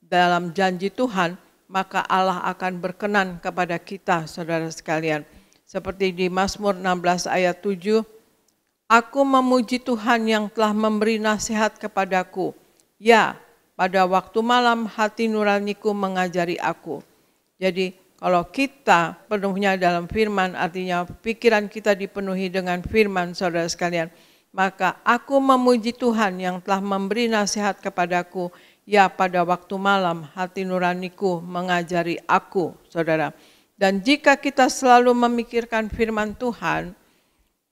dalam janji Tuhan, maka Allah akan berkenan kepada kita, saudara sekalian. Seperti di Mazmur 16 ayat 7, aku memuji Tuhan yang telah memberi nasihat kepadaku. Ya, pada waktu malam hati nuraniku mengajari aku. Jadi kalau kita penuhnya dalam firman, artinya pikiran kita dipenuhi dengan firman, saudara sekalian. Maka aku memuji Tuhan yang telah memberi nasihat kepadaku. Ya, pada waktu malam hati nuraniku mengajari aku, saudara. Dan jika kita selalu memikirkan firman Tuhan,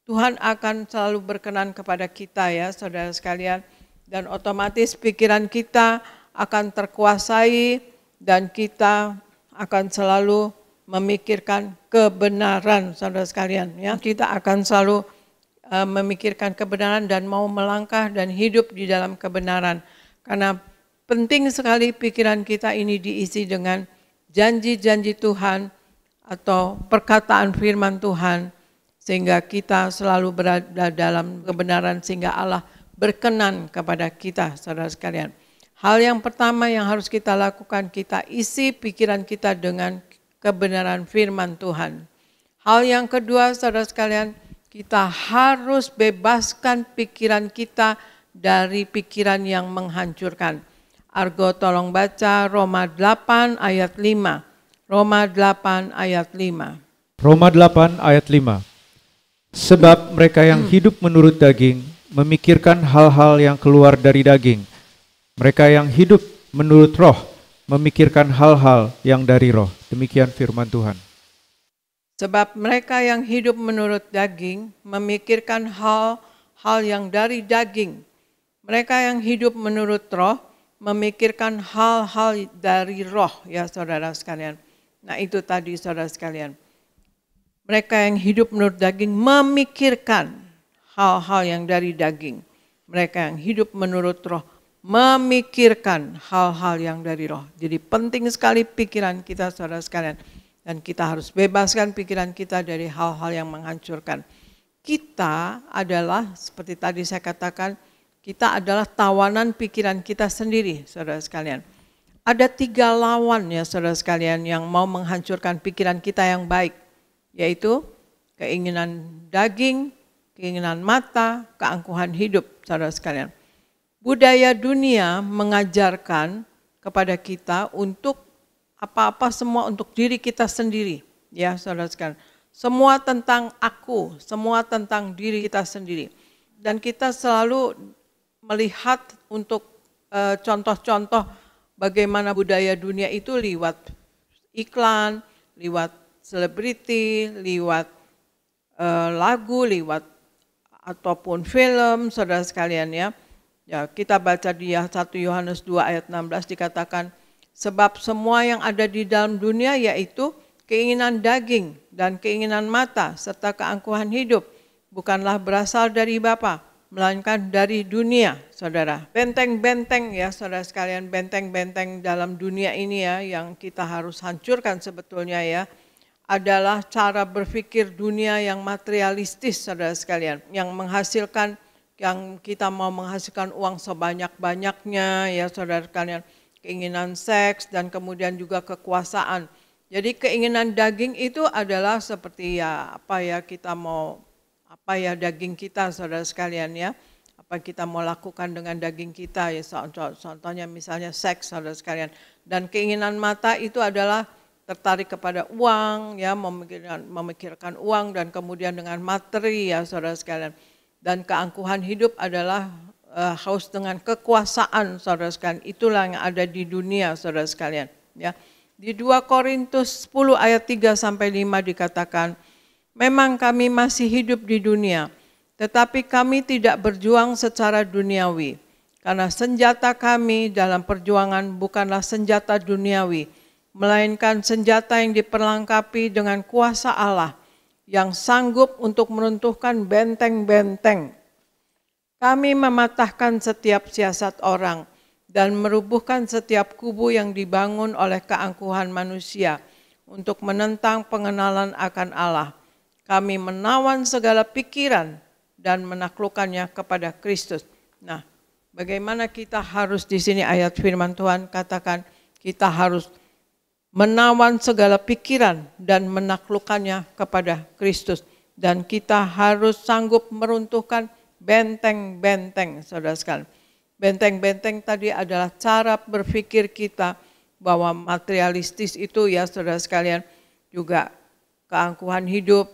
Tuhan akan selalu berkenan kepada kita ya saudara sekalian. Dan otomatis pikiran kita akan terkuasai dan kita akan selalu memikirkan kebenaran saudara sekalian. Ya. Kita akan selalu memikirkan kebenaran dan mau melangkah dan hidup di dalam kebenaran. Karena penting sekali pikiran kita ini diisi dengan janji-janji Tuhan atau perkataan firman Tuhan sehingga kita selalu berada dalam kebenaran sehingga Allah berkenan kepada kita saudara sekalian. Hal yang pertama yang harus kita lakukan, kita isi pikiran kita dengan kebenaran firman Tuhan. Hal yang kedua saudara sekalian, kita harus bebaskan pikiran kita dari pikiran yang menghancurkan. Argo tolong baca Roma 8 ayat 5. Roma 8 ayat 5. Roma 8 ayat 5. Sebab mereka yang hidup menurut daging memikirkan hal-hal yang keluar dari daging. Mereka yang hidup menurut roh memikirkan hal-hal yang dari roh. Demikian firman Tuhan. Sebab mereka yang hidup menurut daging memikirkan hal-hal yang dari daging. Mereka yang hidup menurut roh memikirkan hal-hal dari roh ya saudara sekalian. Nah itu tadi saudara sekalian. Mereka yang hidup menurut daging memikirkan hal-hal yang dari daging. Mereka yang hidup menurut roh memikirkan hal-hal yang dari roh. Jadi penting sekali pikiran kita saudara sekalian. Dan kita harus bebaskan pikiran kita dari hal-hal yang menghancurkan. Kita adalah seperti tadi saya katakan, kita adalah tawanan pikiran kita sendiri, saudara sekalian. Ada 3 lawan ya saudara sekalian yang mau menghancurkan pikiran kita yang baik. Yaitu keinginan daging, keinginan mata, keangkuhan hidup, saudara sekalian. Budaya dunia mengajarkan kepada kita untuk apa-apa semua untuk diri kita sendiri. Ya saudara sekalian. Semua tentang aku, semua tentang diri kita sendiri. Dan kita selalu melihat untuk contoh-contoh bagaimana budaya dunia itu lewat iklan, lewat selebriti, lewat lagu, lewat ataupun film, saudara sekalian ya. Ya, kita baca di 1 Yohanes 2 ayat 16 dikatakan, sebab semua yang ada di dalam dunia yaitu keinginan daging dan keinginan mata serta keangkuhan hidup bukanlah berasal dari Bapa, melainkan dari dunia, saudara. Benteng-benteng ya saudara sekalian, benteng-benteng dalam dunia ini ya yang kita harus hancurkan sebetulnya ya, adalah cara berpikir dunia yang materialistis saudara sekalian, yang menghasilkan, yang kita mau menghasilkan uang sebanyak-banyaknya ya saudara sekalian, keinginan seks dan kemudian juga kekuasaan. Jadi keinginan daging itu adalah seperti ya apa ya kita mau apa ya daging kita saudara sekalian ya, apa kita mau lakukan dengan daging kita ya, contohnya misalnya seks saudara sekalian. Dan keinginan mata itu adalah tertarik kepada uang ya, memikirkan uang dan kemudian dengan materi ya saudara sekalian. Dan keangkuhan hidup adalah haus dengan kekuasaan saudara sekalian. Itulah yang ada di dunia saudara sekalian ya. Di 2 Korintus 10 ayat 3 sampai 5 dikatakan, memang kami masih hidup di dunia, tetapi kami tidak berjuang secara duniawi. Karena senjata kami dalam perjuangan bukanlah senjata duniawi, melainkan senjata yang diperlengkapi dengan kuasa Allah, yang sanggup untuk meruntuhkan benteng-benteng. Kami mematahkan setiap siasat orang, dan merubuhkan setiap kubu yang dibangun oleh keangkuhan manusia, untuk menentang pengenalan akan Allah. Kami menawan segala pikiran dan menaklukkannya kepada Kristus. Nah, bagaimana kita harus di sini ayat firman Tuhan katakan kita harus menawan segala pikiran dan menaklukkannya kepada Kristus. Dan kita harus sanggup meruntuhkan benteng-benteng, saudara sekalian. Benteng-benteng tadi adalah cara berpikir kita bahwa materialistis itu ya saudara sekalian, juga keangkuhan hidup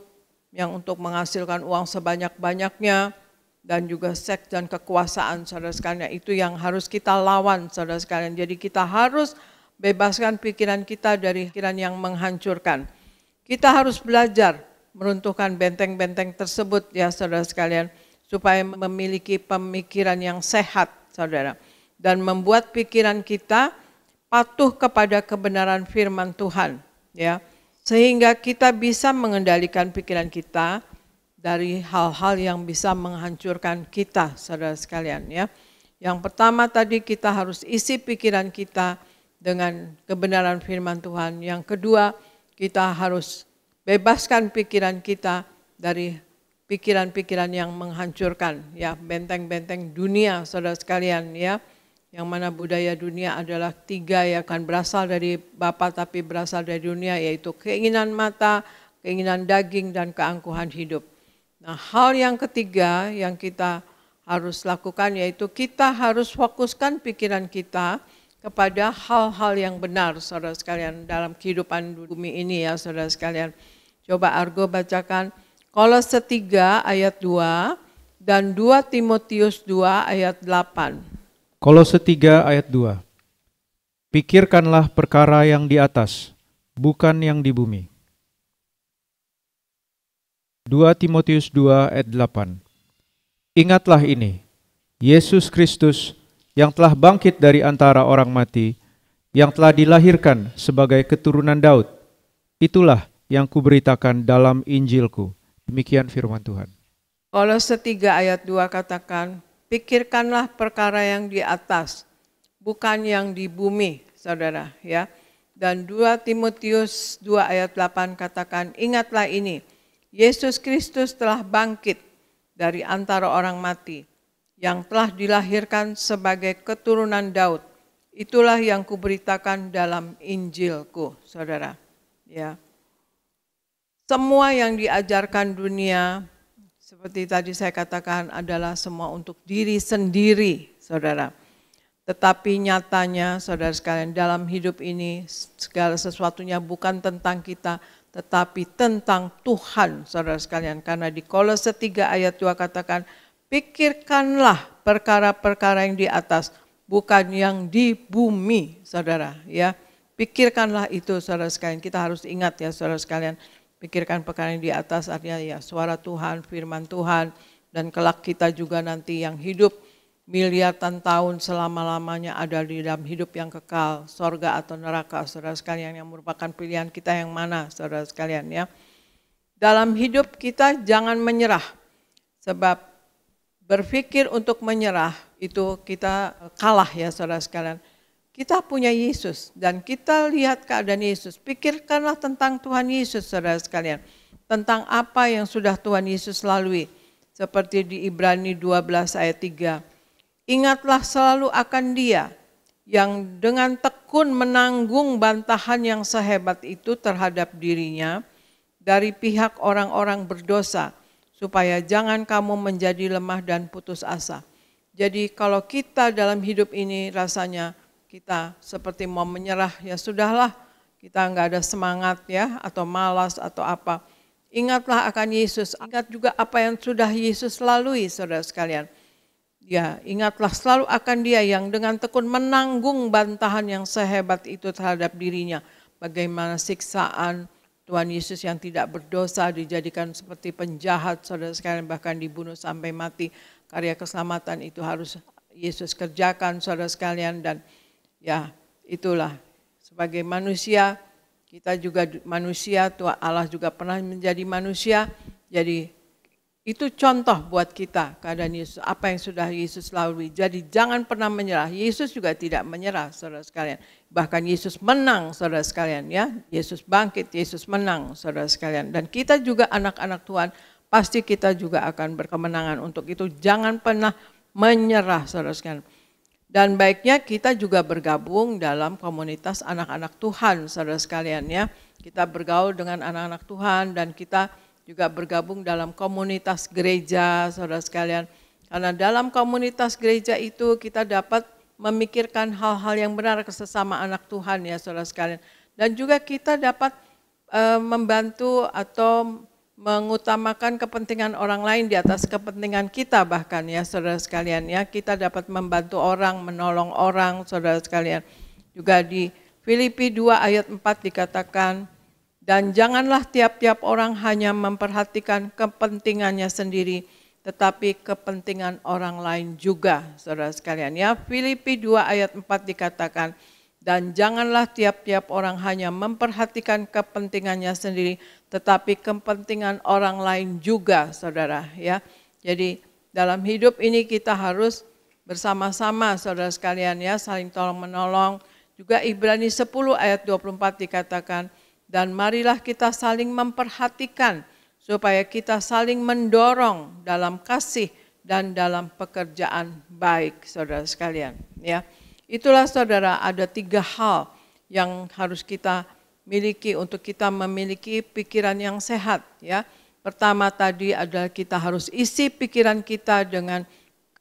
yang untuk menghasilkan uang sebanyak-banyaknya, dan juga seks dan kekuasaan, saudara sekalian. Itu yang harus kita lawan, saudara sekalian. Jadi kita harus bebaskan pikiran kita dari pikiran yang menghancurkan. Kita harus belajar meruntuhkan benteng-benteng tersebut ya saudara sekalian, supaya memiliki pemikiran yang sehat, saudara. Dan membuat pikiran kita patuh kepada kebenaran firman Tuhan, ya. Sehingga kita bisa mengendalikan pikiran kita dari hal-hal yang bisa menghancurkan kita, saudara sekalian, ya. Yang pertama tadi kita harus isi pikiran kita dengan kebenaran firman Tuhan. Yang kedua, kita harus bebaskan pikiran kita dari pikiran-pikiran yang menghancurkan, ya, benteng-benteng dunia, saudara sekalian, ya. Yang mana budaya dunia adalah 3, ya, kan berasal dari Bapa tapi berasal dari dunia, yaitu keinginan mata, keinginan daging, dan keangkuhan hidup. Nah, hal yang ketiga yang kita harus lakukan yaitu kita harus fokuskan pikiran kita kepada hal-hal yang benar, saudara sekalian, dalam kehidupan bumi ini, ya, saudara sekalian. Coba Argo bacakan Kolose 3 ayat 2 dan 2 Timotius 2 ayat 8. Kolose 3 ayat 2. Pikirkanlah perkara yang di atas, bukan yang di bumi. 2 Timotius 2 ayat 8. Ingatlah ini, Yesus Kristus yang telah bangkit dari antara orang mati, yang telah dilahirkan sebagai keturunan Daud, itulah yang kuberitakan dalam Injilku. Demikian firman Tuhan. Kolose 3 ayat 2 katakan, pikirkanlah perkara yang di atas, bukan yang di bumi, saudara, ya. Dan 2 Timotius 2 ayat 8 katakan, ingatlah ini, Yesus Kristus telah bangkit dari antara orang mati, yang telah dilahirkan sebagai keturunan Daud. Itulah yang kuberitakan dalam Injilku, saudara. Ya. Semua yang diajarkan dunia, seperti tadi saya katakan, adalah semua untuk diri sendiri, saudara. Tetapi nyatanya, saudara sekalian, dalam hidup ini segala sesuatunya bukan tentang kita, tetapi tentang Tuhan, saudara sekalian. Karena di Kolose 3 ayat 2 katakan, pikirkanlah perkara-perkara yang di atas, bukan yang di bumi, saudara. Ya, pikirkanlah itu, saudara sekalian. Kita harus ingat ya, saudara sekalian. Pikirkan perkara yang di atas artinya ya suara Tuhan, firman Tuhan, dan kelak kita juga nanti yang hidup miliaran tahun selama-lamanya ada di dalam hidup yang kekal, sorga atau neraka, saudara sekalian, yang merupakan pilihan kita yang mana, saudara sekalian, ya. Dalam hidup kita jangan menyerah, sebab berpikir untuk menyerah itu kita kalah ya, saudara sekalian. Kita punya Yesus dan kita lihat keadaan Yesus, pikirkanlah tentang Tuhan Yesus, saudara sekalian, tentang apa yang sudah Tuhan Yesus lalui, seperti di Ibrani 12 ayat 3. Ingatlah selalu akan Dia yang dengan tekun menanggung bantahan yang sehebat itu terhadap dirinya dari pihak orang-orang berdosa, supaya jangan kamu menjadi lemah dan putus asa. Jadi kalau kita dalam hidup ini rasanya kita seperti mau menyerah, ya sudahlah, kita nggak ada semangat ya, atau malas atau apa. Ingatlah akan Yesus, ingat juga apa yang sudah Yesus lalui, saudara sekalian. Ya, ingatlah selalu akan Dia yang dengan tekun menanggung bantahan yang sehebat itu terhadap dirinya. Bagaimana siksaan Tuhan Yesus yang tidak berdosa dijadikan seperti penjahat, saudara sekalian, bahkan dibunuh sampai mati. Karya keselamatan itu harus Yesus kerjakan, saudara sekalian, dan ya itulah sebagai manusia, kita juga manusia, Tuhan Allah juga pernah menjadi manusia, jadi itu contoh buat kita keadaan Yesus, apa yang sudah Yesus lalui. Jadi jangan pernah menyerah. Yesus juga tidak menyerah, saudara sekalian. Bahkan Yesus menang, saudara sekalian, ya. Yesus bangkit, Yesus menang, saudara sekalian. Dan kita juga anak-anak Tuhan, pasti kita juga akan berkemenangan. Untuk itu jangan pernah menyerah, saudara sekalian. Dan baiknya kita juga bergabung dalam komunitas anak-anak Tuhan, saudara sekalian, ya. Kita bergaul dengan anak-anak Tuhan dan kita juga bergabung dalam komunitas gereja, saudara sekalian. Karena dalam komunitas gereja itu kita dapat memikirkan hal-hal yang benar ke sesama anak Tuhan ya, saudara sekalian. Dan juga kita dapat membantu atau mengutamakan kepentingan orang lain di atas kepentingan kita bahkan ya saudara sekalian ya. Kita dapat membantu orang, menolong orang saudara sekalian. Juga di Filipi 2 ayat 4 dikatakan, dan janganlah tiap-tiap orang hanya memperhatikan kepentingannya sendiri, tetapi kepentingan orang lain juga saudara sekalian ya. Filipi 2 ayat 4 dikatakan, dan janganlah tiap-tiap orang hanya memperhatikan kepentingannya sendiri, tetapi kepentingan orang lain juga, saudara. Ya, jadi dalam hidup ini kita harus bersama-sama, saudara sekalian ya, saling tolong menolong. Juga Ibrani 10 ayat 24 dikatakan, dan marilah kita saling memperhatikan supaya kita saling mendorong dalam kasih dan dalam pekerjaan baik, saudara sekalian. Ya. Itulah saudara, ada 3 hal yang harus kita miliki untuk kita memiliki pikiran yang sehat. Ya, pertama tadi adalah kita harus isi pikiran kita dengan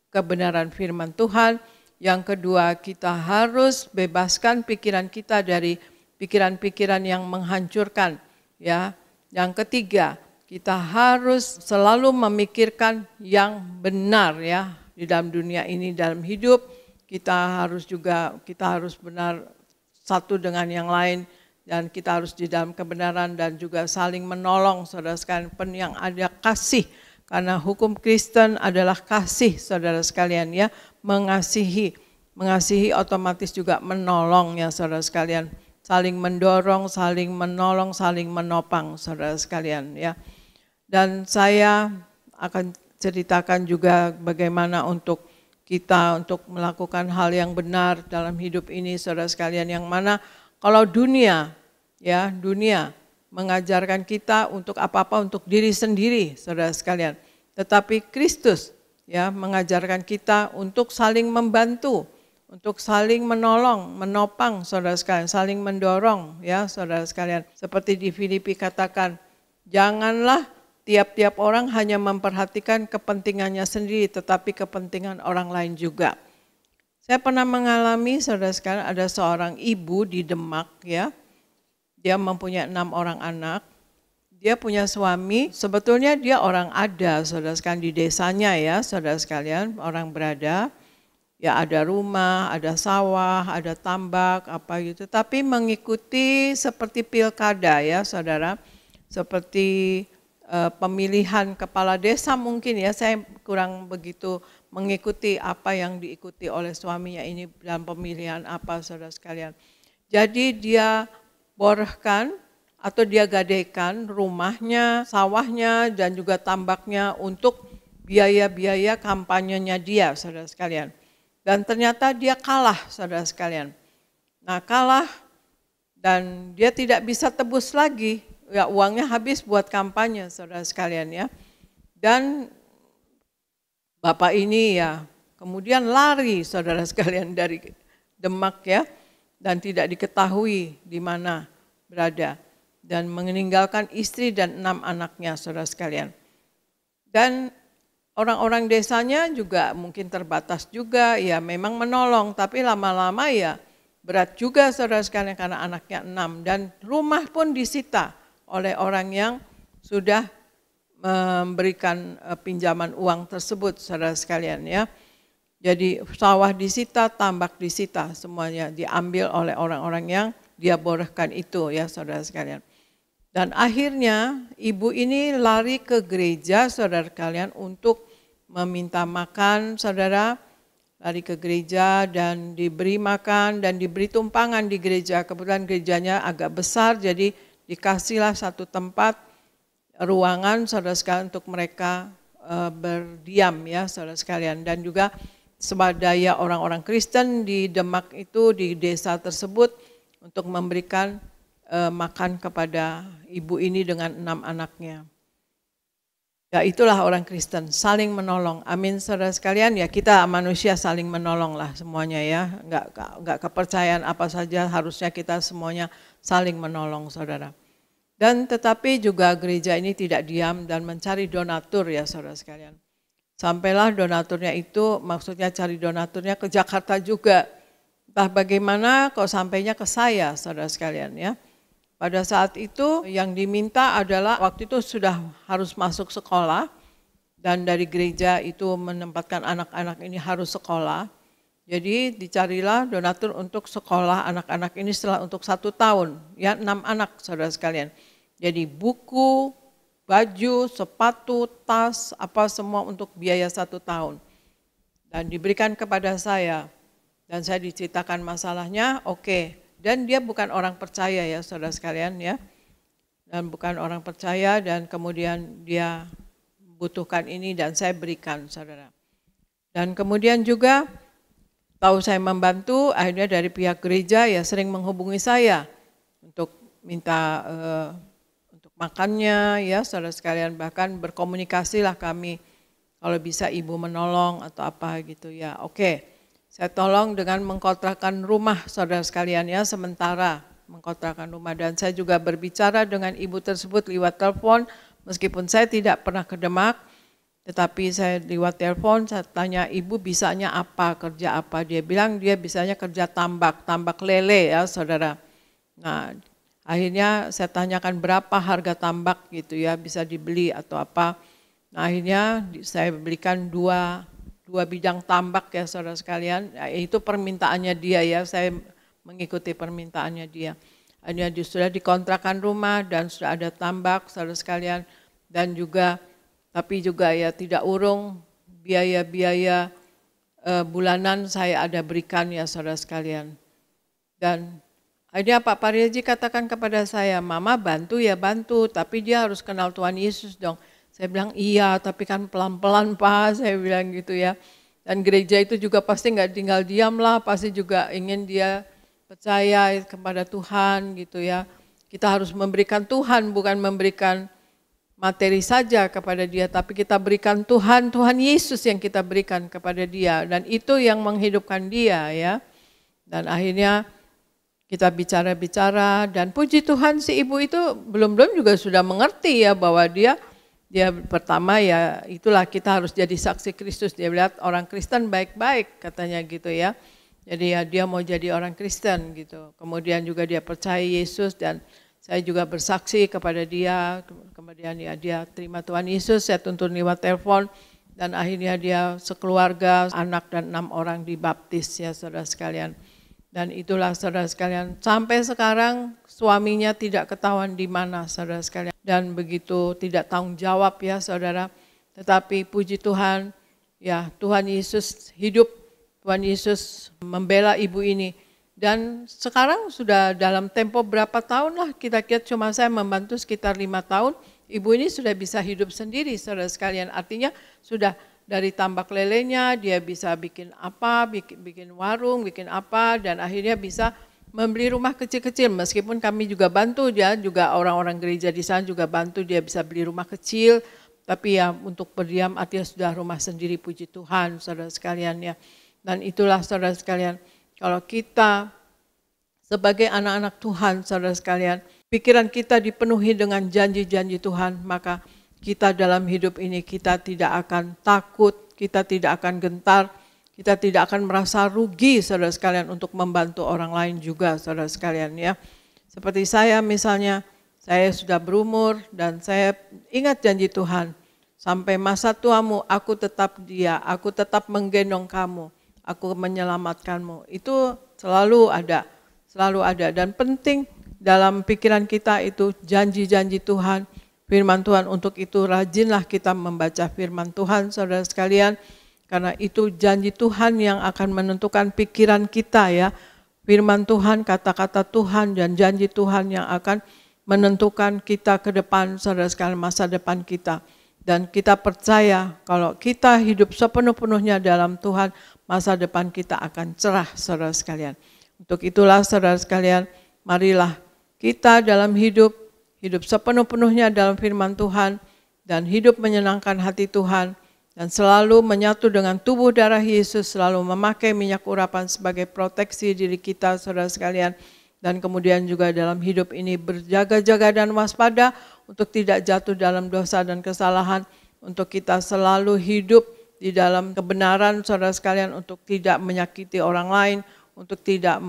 kebenaran firman Tuhan. Yang kedua, kita harus bebaskan pikiran kita dari pikiran-pikiran yang menghancurkan. Ya, yang ketiga, kita harus selalu memikirkan yang benar ya di dalam dunia ini, dalam hidup. Kita harus benar satu dengan yang lain dan kita harus di dalam kebenaran dan juga saling menolong saudara sekalian, yang ada kasih, karena hukum Kristen adalah kasih saudara sekalian ya, mengasihi otomatis juga menolong ya saudara sekalian, saling mendorong, saling menolong, saling menopang saudara sekalian ya. Dan saya akan ceritakan juga bagaimana untuk melakukan hal yang benar dalam hidup ini saudara sekalian, yang mana kalau dunia mengajarkan kita untuk apa-apa untuk diri sendiri saudara sekalian, tetapi Kristus ya mengajarkan kita untuk saling membantu, untuk saling menolong, menopang saudara sekalian, saling mendorong ya saudara sekalian. Seperti di Filipi katakan, janganlah tiap-tiap orang hanya memperhatikan kepentingannya sendiri, tetapi kepentingan orang lain juga. Saya pernah mengalami, saudara sekalian, ada seorang ibu di Demak, ya. Dia mempunyai 6 orang anak. Dia punya suami, sebetulnya dia orang ada, saudara sekalian, di desanya ya, saudara sekalian, orang berada. Ya ada rumah, ada sawah, ada tambak, apa gitu. Tapi mengikuti seperti pilkada ya, saudara. Seperti pemilihan kepala desa mungkin ya, saya kurang begitu mengikuti apa yang diikuti oleh suaminya ini dalam pemilihan apa saudara sekalian. Jadi dia borehkan atau dia gadaikan rumahnya, sawahnya dan juga tambaknya untuk biaya-biaya kampanyenya dia saudara sekalian. Dan ternyata dia kalah saudara sekalian. Nah kalah dan dia tidak bisa tebus lagi. Ya uangnya habis buat kampanye saudara sekalian ya. Dan bapak ini ya kemudian lari saudara sekalian dari Demak ya. Dan tidak diketahui di mana berada. Dan meninggalkan istri dan 6 anaknya saudara sekalian. Dan orang-orang desanya juga mungkin terbatas juga ya memang menolong. Tapi lama-lama ya berat juga saudara sekalian karena anaknya 6. Dan rumah pun disita oleh orang yang sudah memberikan pinjaman uang tersebut saudara sekalian ya. Jadi sawah disita, tambak disita, semuanya diambil oleh orang-orang yang dia borehkan itu ya saudara sekalian. Dan akhirnya ibu ini lari ke gereja saudara sekalian untuk meminta makan saudara. Lari ke gereja dan diberi makan dan diberi tumpangan di gereja. Kebetulan gerejanya agak besar jadi dikasihlah satu tempat ruangan saudara sekalian untuk mereka berdiam ya saudara sekalian. Dan juga swadaya orang-orang Kristen di Demak itu di desa tersebut untuk memberikan makan kepada ibu ini dengan 6 anaknya. Ya itulah orang Kristen, saling menolong. Amin saudara sekalian, ya kita manusia saling menolong lah semuanya ya. Enggak kepercayaan apa saja, harusnya kita semuanya saling menolong saudara. Dan tetapi juga gereja ini tidak diam dan mencari donatur ya saudara sekalian. Sampailah donaturnya itu, maksudnya cari donaturnya ke Jakarta juga. Entah bagaimana kok sampainya ke saya saudara sekalian ya. pada saat itu yang diminta adalah waktu itu sudah harus masuk sekolah dan dari gereja itu menempatkan anak-anak ini harus sekolah. Jadi dicarilah donatur untuk sekolah anak-anak ini setelah untuk 1 tahun, ya 6 anak saudara sekalian. Jadi buku, baju, sepatu, tas, apa semua untuk biaya 1 tahun. Dan diberikan kepada saya dan saya diceritakan masalahnya, oke. Dan dia bukan orang percaya ya saudara sekalian ya. Dan bukan orang percaya dan kemudian dia butuhkan ini dan saya berikan saudara. Dan kemudian juga tahu saya membantu, akhirnya dari pihak gereja ya sering menghubungi saya untuk minta untuk makannya ya saudara sekalian. Bahkan berkomunikasilah kami kalau bisa ibu menolong atau apa gitu ya. Oke. Saya tolong dengan mengkontrakkan rumah saudara sekalian ya, sementara mengkontrakkan rumah. Dan saya juga berbicara dengan ibu tersebut lewat telepon, meskipun saya tidak pernah ke Demak, tetapi saya lewat telepon, saya tanya ibu bisanya apa, kerja apa. Dia bilang dia bisanya kerja tambak lele ya saudara. Nah akhirnya saya tanyakan berapa harga tambak gitu ya, bisa dibeli atau apa. Nah akhirnya saya belikan dua bidang tambak ya saudara sekalian, itu permintaannya dia ya, saya mengikuti permintaannya dia. Hanya sudah dikontrakan rumah dan sudah ada tambak saudara sekalian, dan juga tapi juga ya tidak urung biaya-biaya bulanan saya ada berikan ya saudara sekalian. Dan akhirnya Pak Pariaji katakan kepada saya, Mama bantu ya bantu, tapi dia harus kenal Tuhan Yesus dong. Saya bilang iya, tapi kan pelan-pelan Pak, saya bilang gitu ya. Dan gereja itu juga pasti nggak tinggal diam lah, pasti juga ingin dia percaya kepada Tuhan gitu ya. Kita harus memberikan Tuhan, bukan memberikan materi saja kepada dia, tapi kita berikan Tuhan Yesus yang kita berikan kepada dia. Dan itu yang menghidupkan dia ya. Dan akhirnya kita bicara-bicara dan puji Tuhan si ibu itu belum juga sudah mengerti ya bahwa dia pertama ya itulah kita harus jadi saksi Kristus. Dia lihat orang Kristen baik-baik katanya gitu ya. Jadi ya dia mau jadi orang Kristen gitu. Kemudian juga dia percaya Yesus dan saya juga bersaksi kepada dia. Kemudian ya dia terima Tuhan Yesus, saya tuntun lewat telepon. Dan akhirnya dia sekeluarga, anak dan 6 orang dibaptis ya saudara sekalian. Dan itulah saudara sekalian, sampai sekarang suaminya tidak ketahuan di mana saudara sekalian. Dan begitu tidak tanggung jawab ya saudara. Tetapi puji Tuhan, ya Tuhan Yesus hidup, Tuhan Yesus membela ibu ini. Dan sekarang sudah dalam tempo berapa tahun lah, kira-kira cuma saya membantu sekitar 5 tahun. Ibu ini sudah bisa hidup sendiri saudara sekalian, artinya sudah dari tambak lelenya, dia bisa bikin apa, bikin warung, bikin apa, dan akhirnya bisa membeli rumah kecil-kecil. Meskipun kami juga bantu dia, juga orang-orang gereja di sana juga bantu dia bisa beli rumah kecil, tapi ya untuk berdiam artinya sudah rumah sendiri, puji Tuhan saudara sekalian ya. Dan itulah saudara sekalian, kalau kita sebagai anak-anak Tuhan saudara sekalian, pikiran kita dipenuhi dengan janji-janji Tuhan, maka kita dalam hidup ini kita tidak akan takut, kita tidak akan gentar, kita tidak akan merasa rugi saudara sekalian untuk membantu orang lain juga saudara sekalian ya. Seperti saya misalnya, saya sudah berumur dan saya ingat janji Tuhan. Sampai masa tuamu aku tetap menggendong kamu, aku menyelamatkanmu. Itu selalu ada dan penting dalam pikiran kita itu janji-janji Tuhan. Firman Tuhan, untuk itu rajinlah kita membaca firman Tuhan saudara sekalian, karena itu janji Tuhan yang akan menentukan pikiran kita ya. Firman Tuhan, kata-kata Tuhan dan janji Tuhan yang akan menentukan kita ke depan saudara sekalian, masa depan kita. Dan kita percaya kalau kita hidup sepenuh-penuhnya dalam Tuhan, masa depan kita akan cerah saudara sekalian. Untuk itulah saudara sekalian, marilah kita dalam hidup sepenuh-penuhnya dalam firman Tuhan dan hidup menyenangkan hati Tuhan dan selalu menyatu dengan tubuh darah Yesus, selalu memakai minyak urapan sebagai proteksi diri kita saudara sekalian, dan kemudian juga dalam hidup ini berjaga-jaga dan waspada untuk tidak jatuh dalam dosa dan kesalahan, untuk kita selalu hidup di dalam kebenaran saudara sekalian, untuk tidak menyakiti orang lain, untuk tidak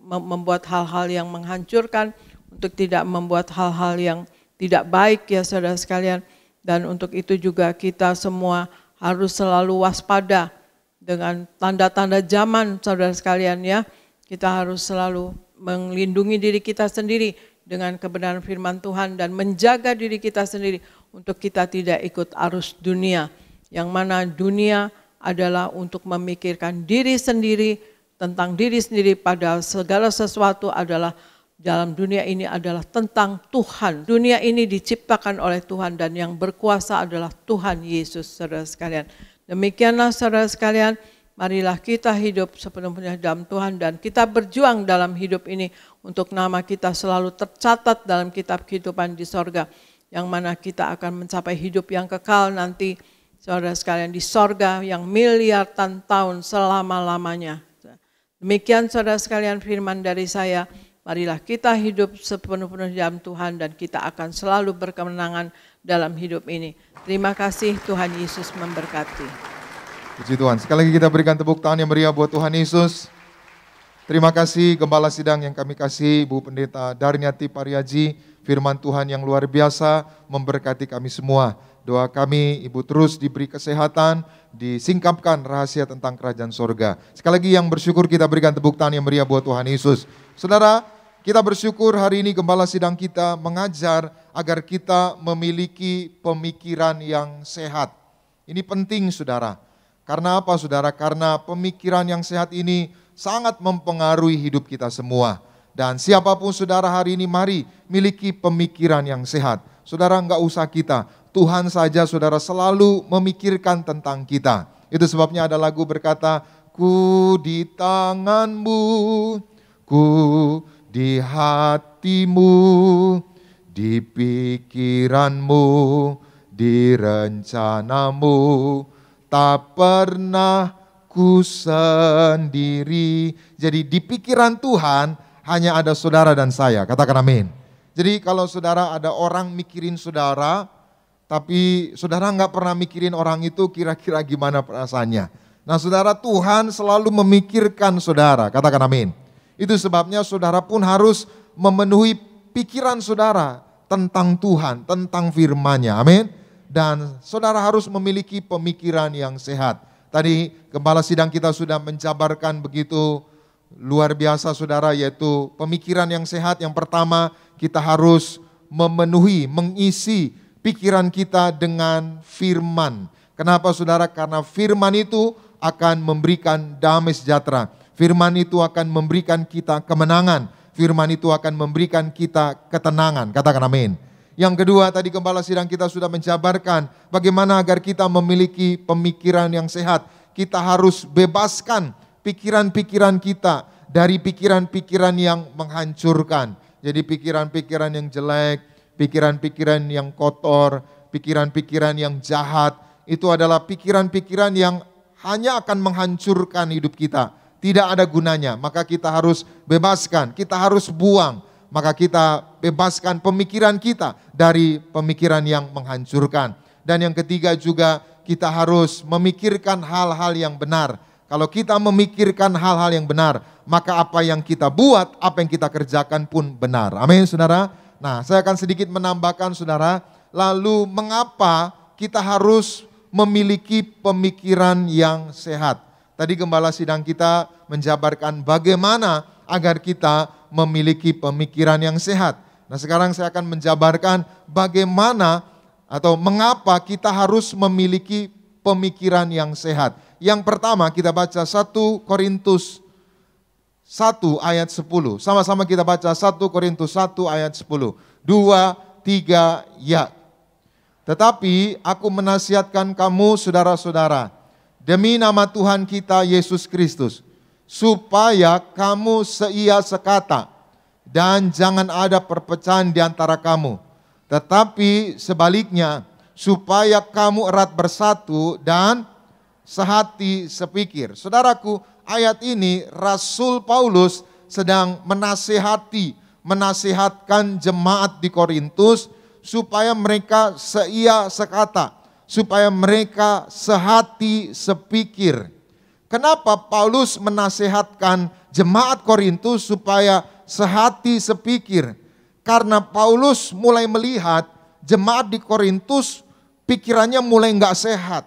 membuat hal-hal yang menghancurkan, untuk tidak membuat hal-hal yang tidak baik ya saudara sekalian. Dan untuk itu juga kita semua harus selalu waspada dengan tanda-tanda zaman saudara sekalian ya. Kita harus selalu melindungi diri kita sendiri dengan kebenaran firman Tuhan dan menjaga diri kita sendiri untuk kita tidak ikut arus dunia. Yang mana dunia adalah untuk memikirkan diri sendiri, tentang diri sendiri, padahal segala sesuatu adalah dalam dunia ini adalah tentang Tuhan. Dunia ini diciptakan oleh Tuhan dan yang berkuasa adalah Tuhan Yesus, saudara sekalian. Demikianlah saudara sekalian, marilah kita hidup sepenuhnya dalam Tuhan dan kita berjuang dalam hidup ini untuk nama kita selalu tercatat dalam kitab kehidupan di sorga. Yang mana kita akan mencapai hidup yang kekal nanti, saudara sekalian, di sorga yang miliaran tahun selama-lamanya. Demikian saudara sekalian firman dari saya. Marilah kita hidup sepenuh-penuhnya dalam Tuhan dan kita akan selalu berkemenangan dalam hidup ini. Terima kasih, Tuhan Yesus memberkati. Puji Tuhan. Sekali lagi kita berikan tepuk tangan yang meriah buat Tuhan Yesus. Terima kasih Gembala Sidang yang kami kasih, Bu Pendeta Darniati Pariaji. Firman Tuhan yang luar biasa memberkati kami semua. Doa kami Ibu terus diberi kesehatan, disingkapkan rahasia tentang kerajaan sorga. Sekali lagi yang bersyukur kita berikan tepuk tangan yang meriah buat Tuhan Yesus. Saudara, kita bersyukur hari ini Gembala Sidang kita mengajar agar kita memiliki pemikiran yang sehat. Ini penting saudara. Karena apa saudara? Karena pemikiran yang sehat ini sangat mempengaruhi hidup kita semua. Dan siapapun saudara hari ini mari miliki pemikiran yang sehat. Saudara enggak usah kita, Tuhan saja saudara selalu memikirkan tentang kita. Itu sebabnya ada lagu berkata, ku di tanganmu, ku di hatimu, di pikiranmu, di rencanamu, tak pernah ku sendiri. Jadi di pikiran Tuhan hanya ada saudara dan saya, katakan amin. Jadi kalau saudara ada orang mikirin saudara, tapi saudara nggak pernah mikirin orang itu kira-kira gimana perasaannya. Nah saudara, Tuhan selalu memikirkan saudara, katakan amin. Itu sebabnya saudara pun harus memenuhi pikiran saudara tentang Tuhan, tentang firman-Nya, amin. Dan saudara harus memiliki pemikiran yang sehat. Tadi Gembala Sidang kita sudah menjabarkan begitu luar biasa saudara, yaitu pemikiran yang sehat. Yang pertama, kita harus memenuhi, mengisi pikiran kita dengan firman. Kenapa saudara? Karena firman itu akan memberikan damai sejahtera. Firman itu akan memberikan kita kemenangan. Firman itu akan memberikan kita ketenangan. Katakan amin. Yang kedua, tadi Gembala Sidang kita sudah menjabarkan bagaimana agar kita memiliki pemikiran yang sehat. Kita harus bebaskan pikiran-pikiran kita dari pikiran-pikiran yang menghancurkan. Jadi pikiran-pikiran yang jelek, pikiran-pikiran yang kotor, pikiran-pikiran yang jahat, itu adalah pikiran-pikiran yang hanya akan menghancurkan hidup kita. Tidak ada gunanya, maka kita harus bebaskan, kita harus buang. Maka kita bebaskan pemikiran kita dari pemikiran yang menghancurkan. Dan yang ketiga juga kita harus memikirkan hal-hal yang benar. Kalau kita memikirkan hal-hal yang benar, maka apa yang kita buat, apa yang kita kerjakan pun benar. Amin saudara. Nah saya akan sedikit menambahkan saudara, lalu mengapa kita harus memiliki pemikiran yang sehat. Tadi Gembala Sidang kita menjabarkan bagaimana agar kita memiliki pemikiran yang sehat. Nah sekarang saya akan menjabarkan bagaimana atau mengapa kita harus memiliki pemikiran yang sehat. Yang pertama kita baca 1 Korintus 1 ayat 10. Sama-sama kita baca 1 Korintus 1 ayat 10. 2, 3, ya. Tetapi aku menasihatkan kamu saudara-saudara, demi nama Tuhan kita Yesus Kristus, supaya kamu seia sekata dan jangan ada perpecahan di antara kamu. Tetapi sebaliknya, supaya kamu erat bersatu dan sehati sepikir. Saudaraku, ayat ini Rasul Paulus sedang menasihatkan jemaat di Korintus supaya mereka seia sekata, supaya mereka sehati sepikir. Kenapa Paulus menasihatkan jemaat Korintus supaya sehati sepikir? Karena Paulus mulai melihat jemaat di Korintus pikirannya mulai nggak sehat.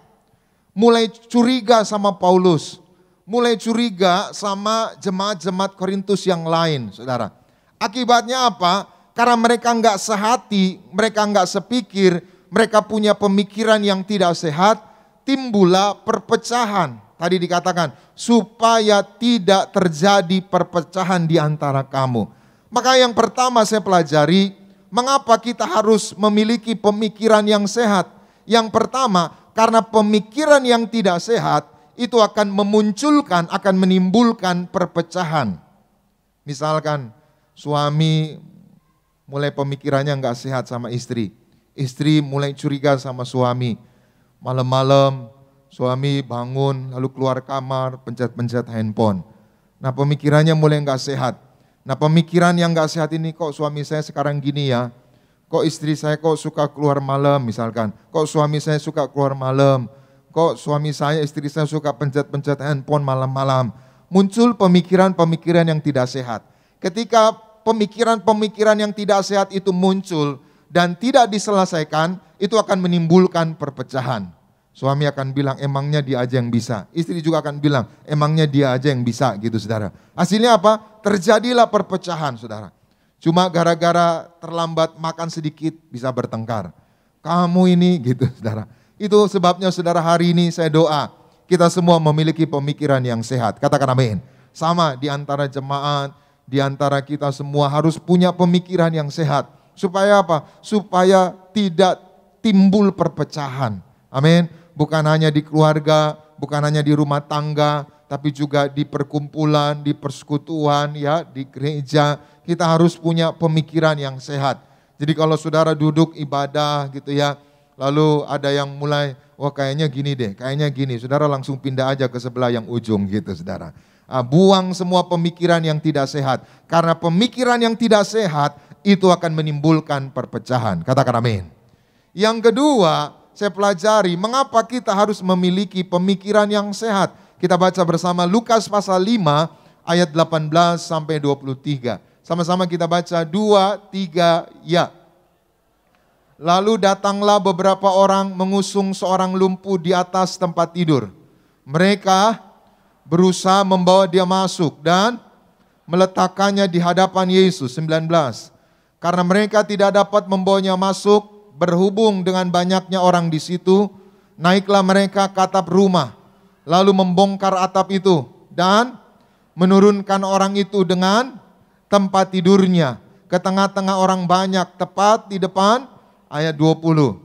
Mulai curiga sama Paulus. Mulai curiga sama jemaat-jemaat Korintus yang lain, saudara. Akibatnya apa? Karena mereka nggak sehati, mereka nggak sepikir, mereka punya pemikiran yang tidak sehat, timbullah perpecahan. Tadi dikatakan, supaya tidak terjadi perpecahan di antara kamu. Maka yang pertama saya pelajari, mengapa kita harus memiliki pemikiran yang sehat? Yang pertama, karena pemikiran yang tidak sehat, itu akan memunculkan, akan menimbulkan perpecahan. Misalkan, suami mulai pemikirannya nggak sehat sama istri. Istri mulai curiga sama suami. Malam-malam suami bangun lalu keluar kamar pencet-pencet handphone. Nah pemikirannya mulai nggak sehat. Nah pemikiran yang nggak sehat ini, kok suami saya sekarang gini ya. Kok istri saya kok suka keluar malam misalkan. Kok suami saya suka keluar malam. Kok suami saya, istri saya suka pencet-pencet handphone malam-malam. Muncul pemikiran-pemikiran yang tidak sehat. Ketika pemikiran-pemikiran yang tidak sehat itu muncul dan tidak diselesaikan, itu akan menimbulkan perpecahan. Suami akan bilang, emangnya dia aja yang bisa. Istri juga akan bilang, emangnya dia aja yang bisa gitu saudara. Hasilnya apa? Terjadilah perpecahan saudara. Cuma gara-gara terlambat makan sedikit bisa bertengkar. Kamu ini gitu saudara. Itu sebabnya saudara hari ini saya doa, kita semua memiliki pemikiran yang sehat. Katakan amin. Sama di antara jemaat, di antara kita semua harus punya pemikiran yang sehat. Supaya apa? Supaya tidak timbul perpecahan. Amin. Bukan hanya di keluarga, bukan hanya di rumah tangga, tapi juga di perkumpulan, di persekutuan, ya, di gereja. Kita harus punya pemikiran yang sehat. Jadi kalau saudara duduk ibadah gitu ya, lalu ada yang mulai, wah kayaknya gini deh, kayaknya gini. Saudara langsung pindah aja ke sebelah yang ujung gitu saudara. Buang semua pemikiran yang tidak sehat. Karena pemikiran yang tidak sehat itu akan menimbulkan perpecahan. Katakan amin. Yang kedua, saya pelajari mengapa kita harus memiliki pemikiran yang sehat. Kita baca bersama Lukas pasal 5 ayat 18 sampai 23. Sama-sama kita baca 2, 3, ya. Lalu datanglah beberapa orang mengusung seorang lumpuh di atas tempat tidur. Mereka berusaha membawa dia masuk dan meletakkannya di hadapan Yesus. 19. Karena mereka tidak dapat membawanya masuk, berhubung dengan banyaknya orang di situ, naiklah mereka ke atap rumah, lalu membongkar atap itu dan menurunkan orang itu dengan tempat tidurnya ke tengah-tengah orang banyak, tepat di depan ayat 20.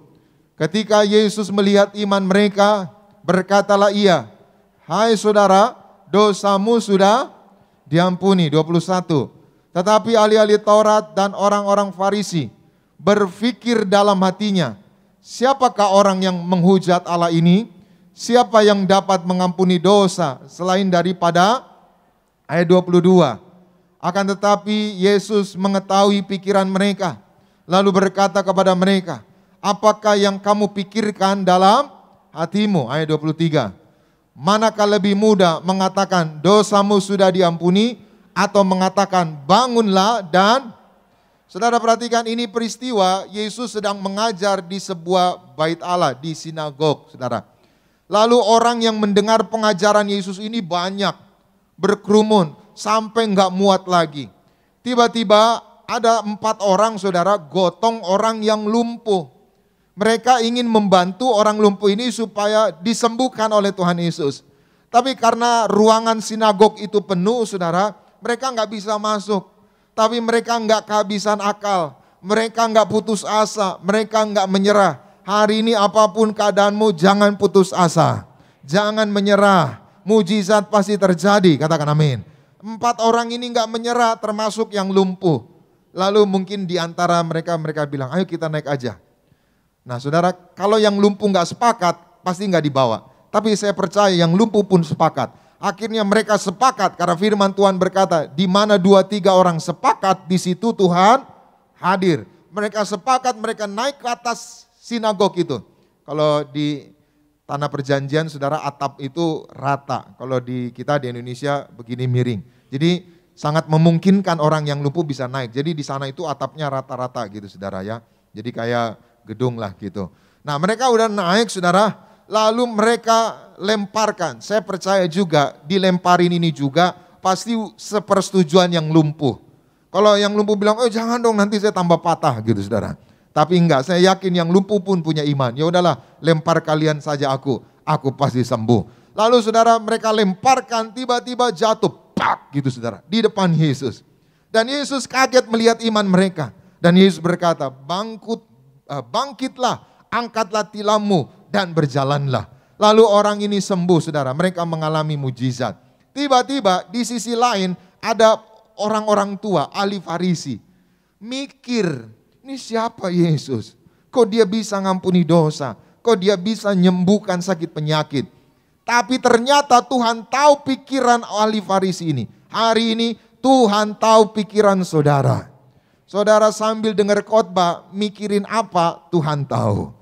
Ketika Yesus melihat iman mereka, berkatalah ia, hai saudara, dosamu sudah diampuni. 21. Tetapi ahli-ahli Taurat dan orang-orang Farisi berpikir dalam hatinya, siapakah orang yang menghujat Allah ini? Siapa yang dapat mengampuni dosa selain daripada ayat 22. Akan tetapi Yesus mengetahui pikiran mereka, lalu berkata kepada mereka, apakah yang kamu pikirkan dalam hatimu? Ayat 23. Manakah lebih mudah mengatakan dosamu sudah diampuni, atau mengatakan bangunlah dan... Saudara perhatikan, ini peristiwa Yesus sedang mengajar di sebuah bait Allah, di sinagog, saudara. Lalu orang yang mendengar pengajaran Yesus ini banyak, berkerumun, sampai nggak muat lagi. Tiba-tiba ada 4 orang saudara, gotong orang yang lumpuh. Mereka ingin membantu orang lumpuh ini supaya disembuhkan oleh Tuhan Yesus. Tapi karena ruangan sinagog itu penuh saudara, mereka nggak bisa masuk. Tapi mereka enggak kehabisan akal, mereka enggak putus asa, mereka enggak menyerah. Hari ini apapun keadaanmu, jangan putus asa, jangan menyerah. Mujizat pasti terjadi, katakan amin. 4 orang ini enggak menyerah, termasuk yang lumpuh. Lalu mungkin di antara mereka bilang, ayo kita naik aja. Nah saudara, kalau yang lumpuh enggak sepakat, pasti enggak dibawa. Tapi saya percaya yang lumpuh pun sepakat. Akhirnya mereka sepakat karena firman Tuhan berkata, di mana 2-3 orang sepakat, di situ Tuhan hadir. Mereka sepakat, mereka naik ke atas sinagog itu. Kalau di tanah perjanjian saudara, atap itu rata. Kalau di kita di Indonesia begini miring. Jadi sangat memungkinkan orang yang lumpuh bisa naik. Jadi di sana itu atapnya rata-rata gitu saudara ya. Jadi kayak gedung lah gitu. Nah mereka udah naik saudara, lalu mereka lemparkan. Saya percaya juga dilemparin ini juga pasti sepersetujuan yang lumpuh. Kalau yang lumpuh bilang, oh jangan dong nanti saya tambah patah gitu saudara. Tapi enggak, saya yakin yang lumpuh pun punya iman. Ya udahlah, lempar kalian saja aku pasti sembuh. Lalu saudara mereka lemparkan, tiba-tiba jatuh, pak gitu saudara, di depan Yesus. Dan Yesus kaget melihat iman mereka. Dan Yesus berkata, bangkitlah, angkatlah tilammu dan berjalanlah. Lalu orang ini sembuh saudara, mereka mengalami mujizat. Tiba-tiba di sisi lain ada orang-orang tua, ahli Farisi. Mikir, ini siapa Yesus? Kok dia bisa ngampuni dosa? Kok dia bisa nyembuhkan sakit penyakit? Tapi ternyata Tuhan tahu pikiran ahli Farisi ini. Hari ini Tuhan tahu pikiran saudara. Saudara sambil dengar khotbah, mikirin apa Tuhan tahu.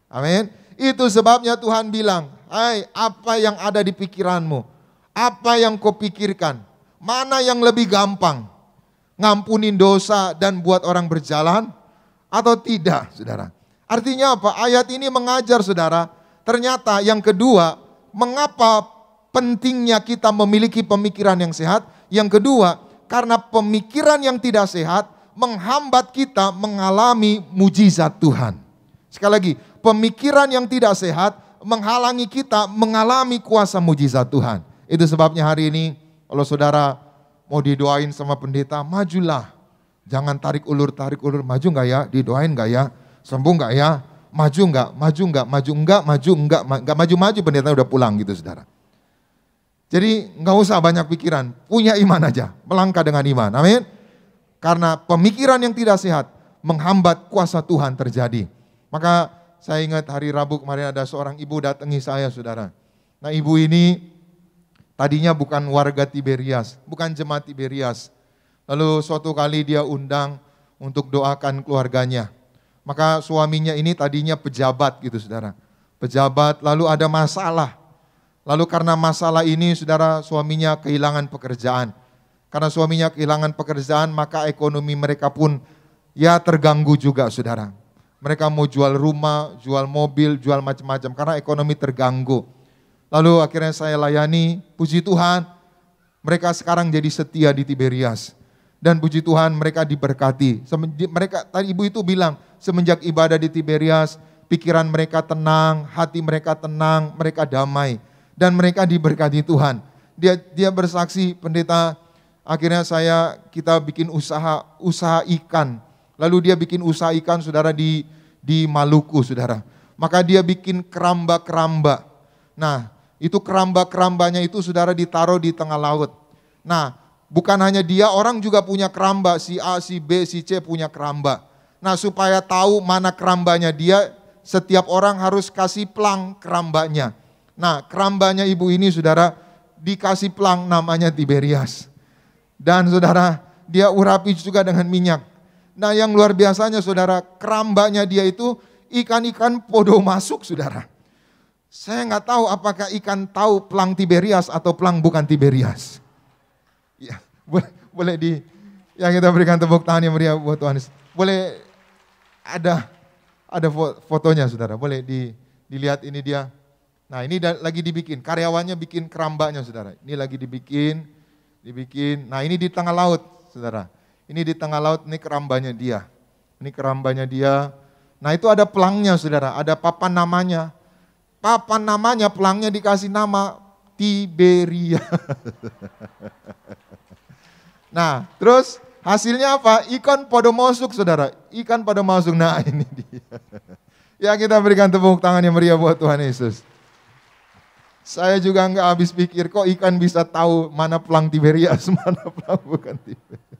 Amin. Itu sebabnya Tuhan bilang, hai apa yang ada di pikiranmu? Apa yang kau pikirkan? Mana yang lebih gampang? Ngampunin dosa dan buat orang berjalan? Atau tidak saudara? Artinya apa? Ayat ini mengajar saudara. Ternyata yang kedua, mengapa pentingnya kita memiliki pemikiran yang sehat? Yang kedua, karena pemikiran yang tidak sehat menghambat kita mengalami mujizat Tuhan. Sekali lagi, pemikiran yang tidak sehat menghalangi kita mengalami kuasa mujizat Tuhan. Itu sebabnya hari ini kalau saudara mau didoain sama pendeta, majulah. Jangan tarik ulur, maju enggak ya? Didoain enggak ya? Sembuh enggak ya? Maju enggak, maju, pendeta udah pulang gitu saudara. Jadi enggak usah banyak pikiran, punya iman aja, melangkah dengan iman, amin. Karena pemikiran yang tidak sehat menghambat kuasa Tuhan terjadi. Maka saya ingat hari Rabu kemarin ada seorang ibu datangi saya saudara. Nah ibu ini tadinya bukan warga Tiberias, bukan jemaat Tiberias. Lalu suatu kali dia undang untuk doakan keluarganya. Maka suaminya ini tadinya pejabat gitu saudara. Pejabat lalu ada masalah. Lalu karena masalah ini saudara suaminya kehilangan pekerjaan. Karena suaminya kehilangan pekerjaan maka ekonomi mereka pun ya terganggu juga saudara. Mereka mau jual rumah, jual mobil, jual macam-macam karena ekonomi terganggu. Lalu akhirnya saya layani, puji Tuhan mereka sekarang jadi setia di Tiberias. Dan puji Tuhan mereka diberkati. Mereka tadi ibu itu bilang semenjak ibadah di Tiberias, pikiran mereka tenang, hati mereka tenang, mereka damai dan mereka diberkati Tuhan. Dia bersaksi, pendeta, akhirnya kita bikin usaha ikan. Lalu dia bikin usaha ikan saudara di Maluku saudara. Maka dia bikin keramba-keramba. Nah, itu keramba-kerambanya itu saudara ditaruh di tengah laut. Nah, bukan hanya dia, orang juga punya keramba, si A, si B, si C punya keramba. Nah supaya tahu mana kerambanya dia, setiap orang harus kasih pelang kerambanya. Nah kerambanya ibu ini saudara, dikasih pelang namanya Tiberias. Dan saudara, dia urapi juga dengan minyak. Nah yang luar biasanya saudara, kerambanya dia itu ikan-ikan podo masuk saudara. Saya nggak tahu apakah ikan tahu pelang Tiberias atau pelang bukan Tiberias. Ya, boleh yang kita berikan tepuk tangan yang meriah buat Tuhan. Boleh ada fotonya saudara, boleh dilihat ini dia. Nah ini lagi dibikin, karyawannya bikin kerambanya saudara. Ini lagi dibikin. Nah ini di tengah laut saudara. Ini di tengah laut, ini kerambanya dia. Ini kerambanya dia. Nah itu ada pelangnya saudara, ada papan namanya. Papan namanya, pelangnya dikasih nama Tiberia. Nah, terus hasilnya apa? Ikan pada masuk, saudara. Ikan pada masuk. Nah, ini dia. Ya, kita berikan tepuk tangan yang meriah buat Tuhan Yesus. Saya juga nggak habis pikir, kok ikan bisa tahu mana pelang Tiberias, mana pelang bukan Tiberias.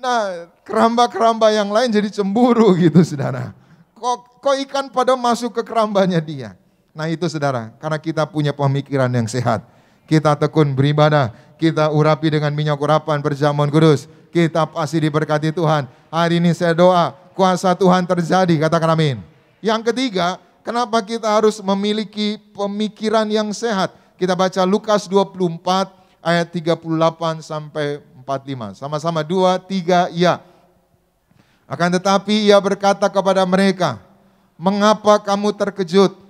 Nah, keramba-keramba yang lain jadi cemburu gitu, saudara. Kok ikan pada masuk ke kerambanya dia? Nah itu saudara, karena kita punya pemikiran yang sehat. Kita tekun beribadah, kita urapi dengan minyak urapan perjamuan kudus. Kita pasti diberkati Tuhan. Hari ini saya doa, kuasa Tuhan terjadi, katakan amin. Yang ketiga, kenapa kita harus memiliki pemikiran yang sehat? Kita baca Lukas 24 ayat 38 sampai 45. Sama-sama 2, 3, ya. Akan tetapi ia berkata kepada mereka, mengapa kamu terkejut?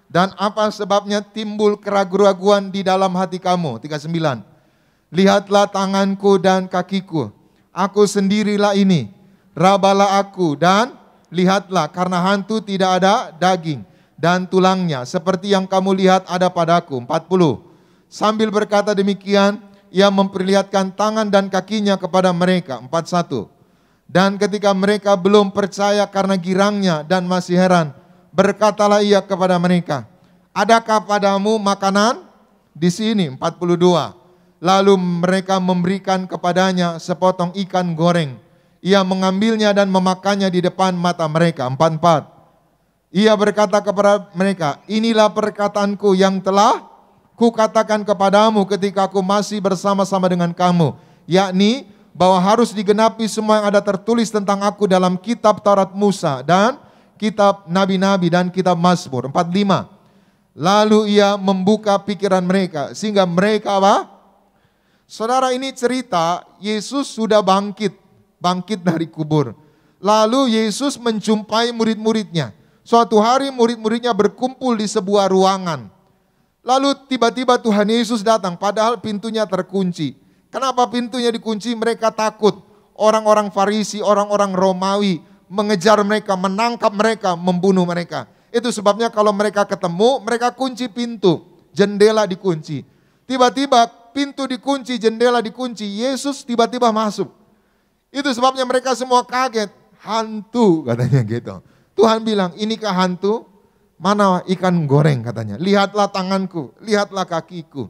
Dan apa sebabnya timbul keraguan-raguan di dalam hati kamu? 39. Lihatlah tanganku dan kakiku, aku sendirilah ini. Rabalah aku dan lihatlah, karena hantu tidak ada daging dan tulangnya, seperti yang kamu lihat ada padaku. 40. Sambil berkata demikian, ia memperlihatkan tangan dan kakinya kepada mereka. 41. Dan ketika mereka belum percaya karena girangnya dan masih heran, berkatalah ia kepada mereka, adakah padamu makanan di sini? 42. Lalu mereka memberikan kepadanya sepotong ikan goreng. Ia mengambilnya dan memakannya di depan mata mereka. 44. Ia berkata kepada mereka, inilah perkataanku yang telah kukatakan kepadamu ketika aku masih bersama-sama dengan kamu, yakni bahwa harus digenapi semua yang ada tertulis tentang aku dalam kitab Taurat Musa dan kitab Nabi-Nabi dan kitab Mazmur. 45. Lalu ia membuka pikiran mereka sehingga mereka apa? Saudara, ini cerita Yesus sudah bangkit dari kubur. Lalu Yesus menjumpai murid-muridnya. Suatu hari murid-muridnya berkumpul di sebuah ruangan. Lalu tiba-tiba Tuhan Yesus datang padahal pintunya terkunci. Kenapa pintunya dikunci? Mereka takut. Orang-orang Farisi, orang-orang Romawi mengejar mereka, menangkap mereka, membunuh mereka. Itu sebabnya kalau mereka ketemu, mereka kunci pintu, jendela dikunci. Tiba-tiba pintu dikunci, jendela dikunci, Yesus tiba-tiba masuk. Itu sebabnya mereka semua kaget. Hantu katanya gitu. Tuhan bilang, inikah hantu? Mana ikan goreng katanya. Lihatlah tanganku, lihatlah kakiku.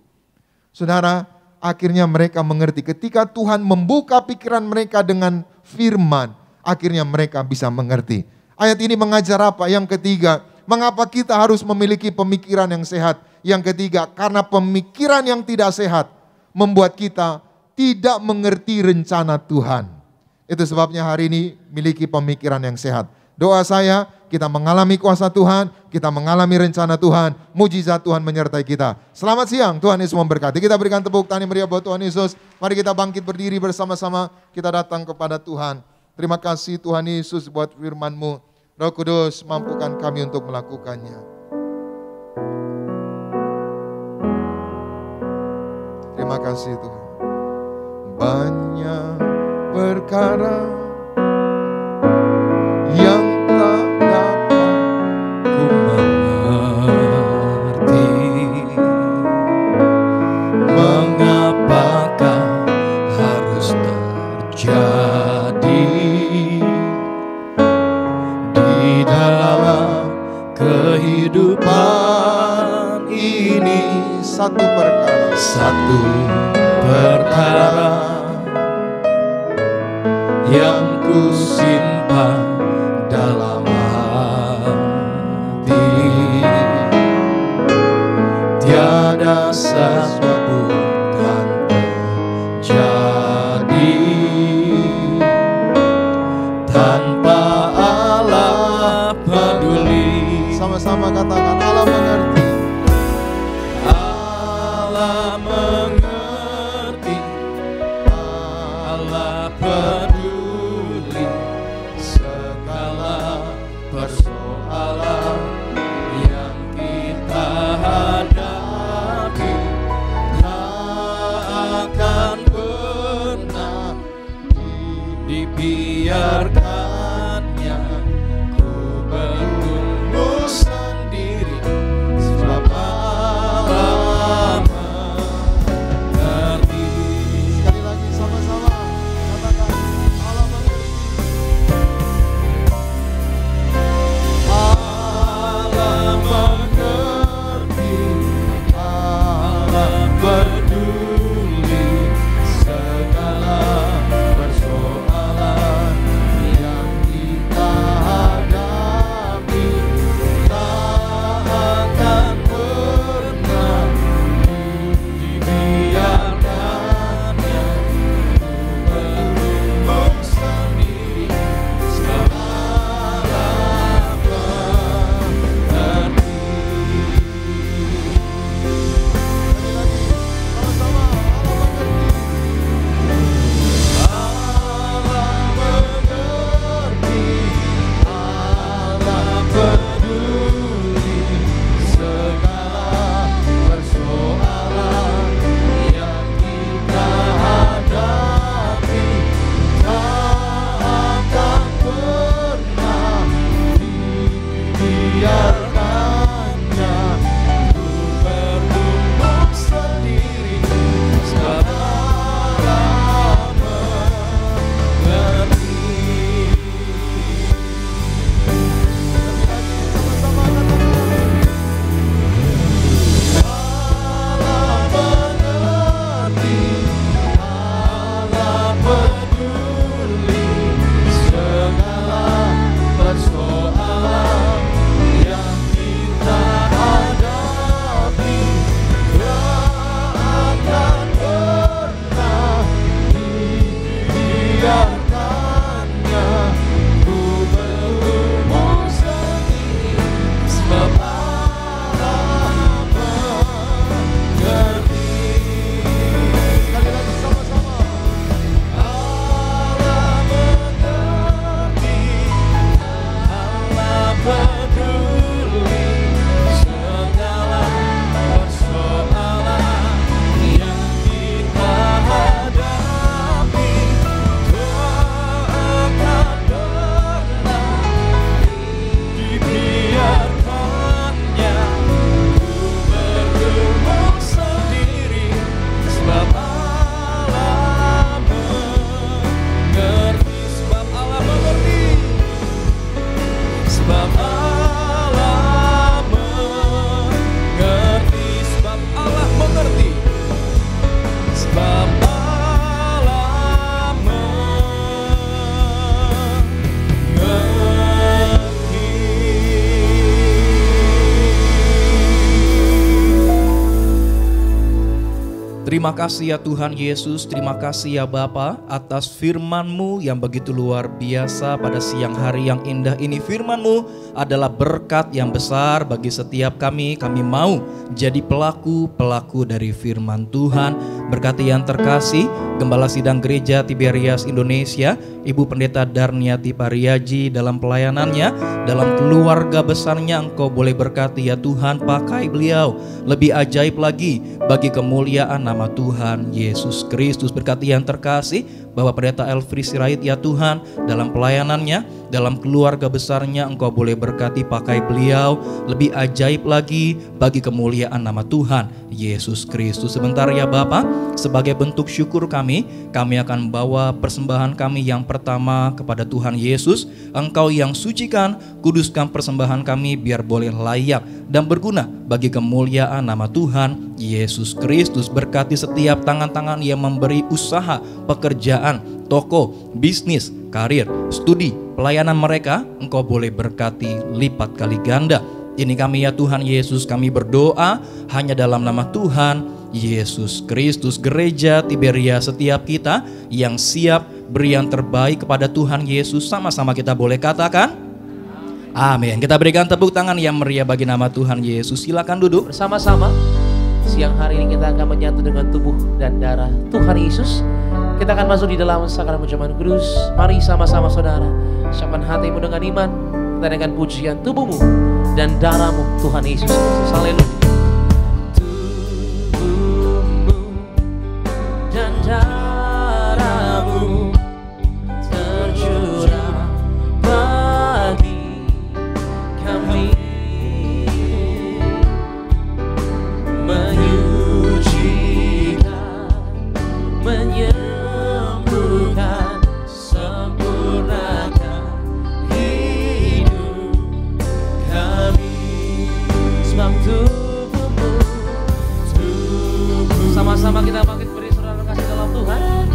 Saudara, akhirnya mereka mengerti. Ketika Tuhan membuka pikiran mereka dengan firman, akhirnya mereka bisa mengerti. Ayat ini mengajar apa? Yang ketiga, mengapa kita harus memiliki pemikiran yang sehat? Yang ketiga, karena pemikiran yang tidak sehat membuat kita tidak mengerti rencana Tuhan. Itu sebabnya hari ini miliki pemikiran yang sehat. Doa saya, kita mengalami kuasa Tuhan, kita mengalami rencana Tuhan, mujizat Tuhan menyertai kita. Selamat siang, Tuhan Yesus memberkati. Kita berikan tepuk tangan yang meriah buat Tuhan Yesus. Mari kita bangkit berdiri bersama-sama, kita datang kepada Tuhan. Terima kasih Tuhan Yesus buat firman-Mu. Roh Kudus, mampukan kami untuk melakukannya. Terima kasih Tuhan. Banyak perkara yang tak dapat ku mengerti, mengapakah harus terjadi di dalam kehidupan ini. Satu perkara yang ku simpan dalam hati, tiada sesuatu kan terjadi tanpa Allah peduli. Sama-sama katakan, Allah mengerti. Allah mengerti, Allah peduli segala persoalan yang kita hadapi. Tak akan pernah dibiarkannya ku bertumbuh sendiri, sebab Allah mengerti. Sekali lagi sama-sama katakan, Allah mengerti. peduli segala persoalan yang kita hadapi. Tak akan pernah dibiarkannya ku bergumul sendiri, sebab Allah mengerti, sebab Allah mengerti, sebab Allah mengerti, sebab Allah mengerti, sebab Allah Terima kasih ya Tuhan Yesus, terima kasih ya Bapa atas firman-Mu yang begitu luar biasa pada siang hari yang indah ini. Firman-Mu adalah berkat yang besar bagi setiap kami. Kami mau jadi pelaku-pelaku dari firman Tuhan. Berkati yang terkasih Gembala Sidang Gereja Tiberias Indonesia, Ibu Pendeta Darniati Pariaji dalam pelayanannya, dalam keluarga besarnya. Engkau boleh berkati ya Tuhan, pakai beliau lebih ajaib lagi bagi kemuliaan nama Tuhan Yesus Kristus. Berkati yang terkasih Bapak Pendeta Elfri Sirait ya Tuhan, dalam pelayanannya, dalam keluarga besarnya. Engkau boleh berkati, pakai beliau lebih ajaib lagi bagi kemuliaan nama Tuhan Yesus Kristus. Sebentar ya Bapak, sebagai bentuk syukur kami akan membawa persembahan kami yang pertama kepada Tuhan Yesus. Engkau yang sucikan, kuduskan persembahan kami biar boleh layak dan berguna bagi kemuliaan nama Tuhan Yesus Kristus. Berkati setiap tangan-tangan yang memberi usaha, pekerjaan, toko, bisnis, karir, studi, pelayanan mereka. Engkau boleh berkati lipat kali ganda. Ini kami ya Tuhan Yesus, kami berdoa hanya dalam nama Tuhan Yesus Kristus. Gereja Tiberias, setiap kita yang siap beri yang terbaik kepada Tuhan Yesus, sama-sama kita boleh katakan amin. Kita berikan tepuk tangan yang meriah bagi nama Tuhan Yesus. Silakan duduk Bersama-sama siang hari ini kita akan menyatu dengan tubuh dan darah Tuhan Yesus. Kita akan masuk di dalam sakramen perjamuan kudus. Mari sama-sama saudara, siapkan hatimu dengan iman, kita dengan pujian tubuhmu dan darahmu Tuhan Yesus Kristus. Haleluya. Tubuhmu dan darahmu tercurah bagi kami, menyucikan, menyembuhkan, sempurnakan hidup kami. Sebab tubuhmu, sama-sama kita bangkit beri saudara kasih dalam Tuhan.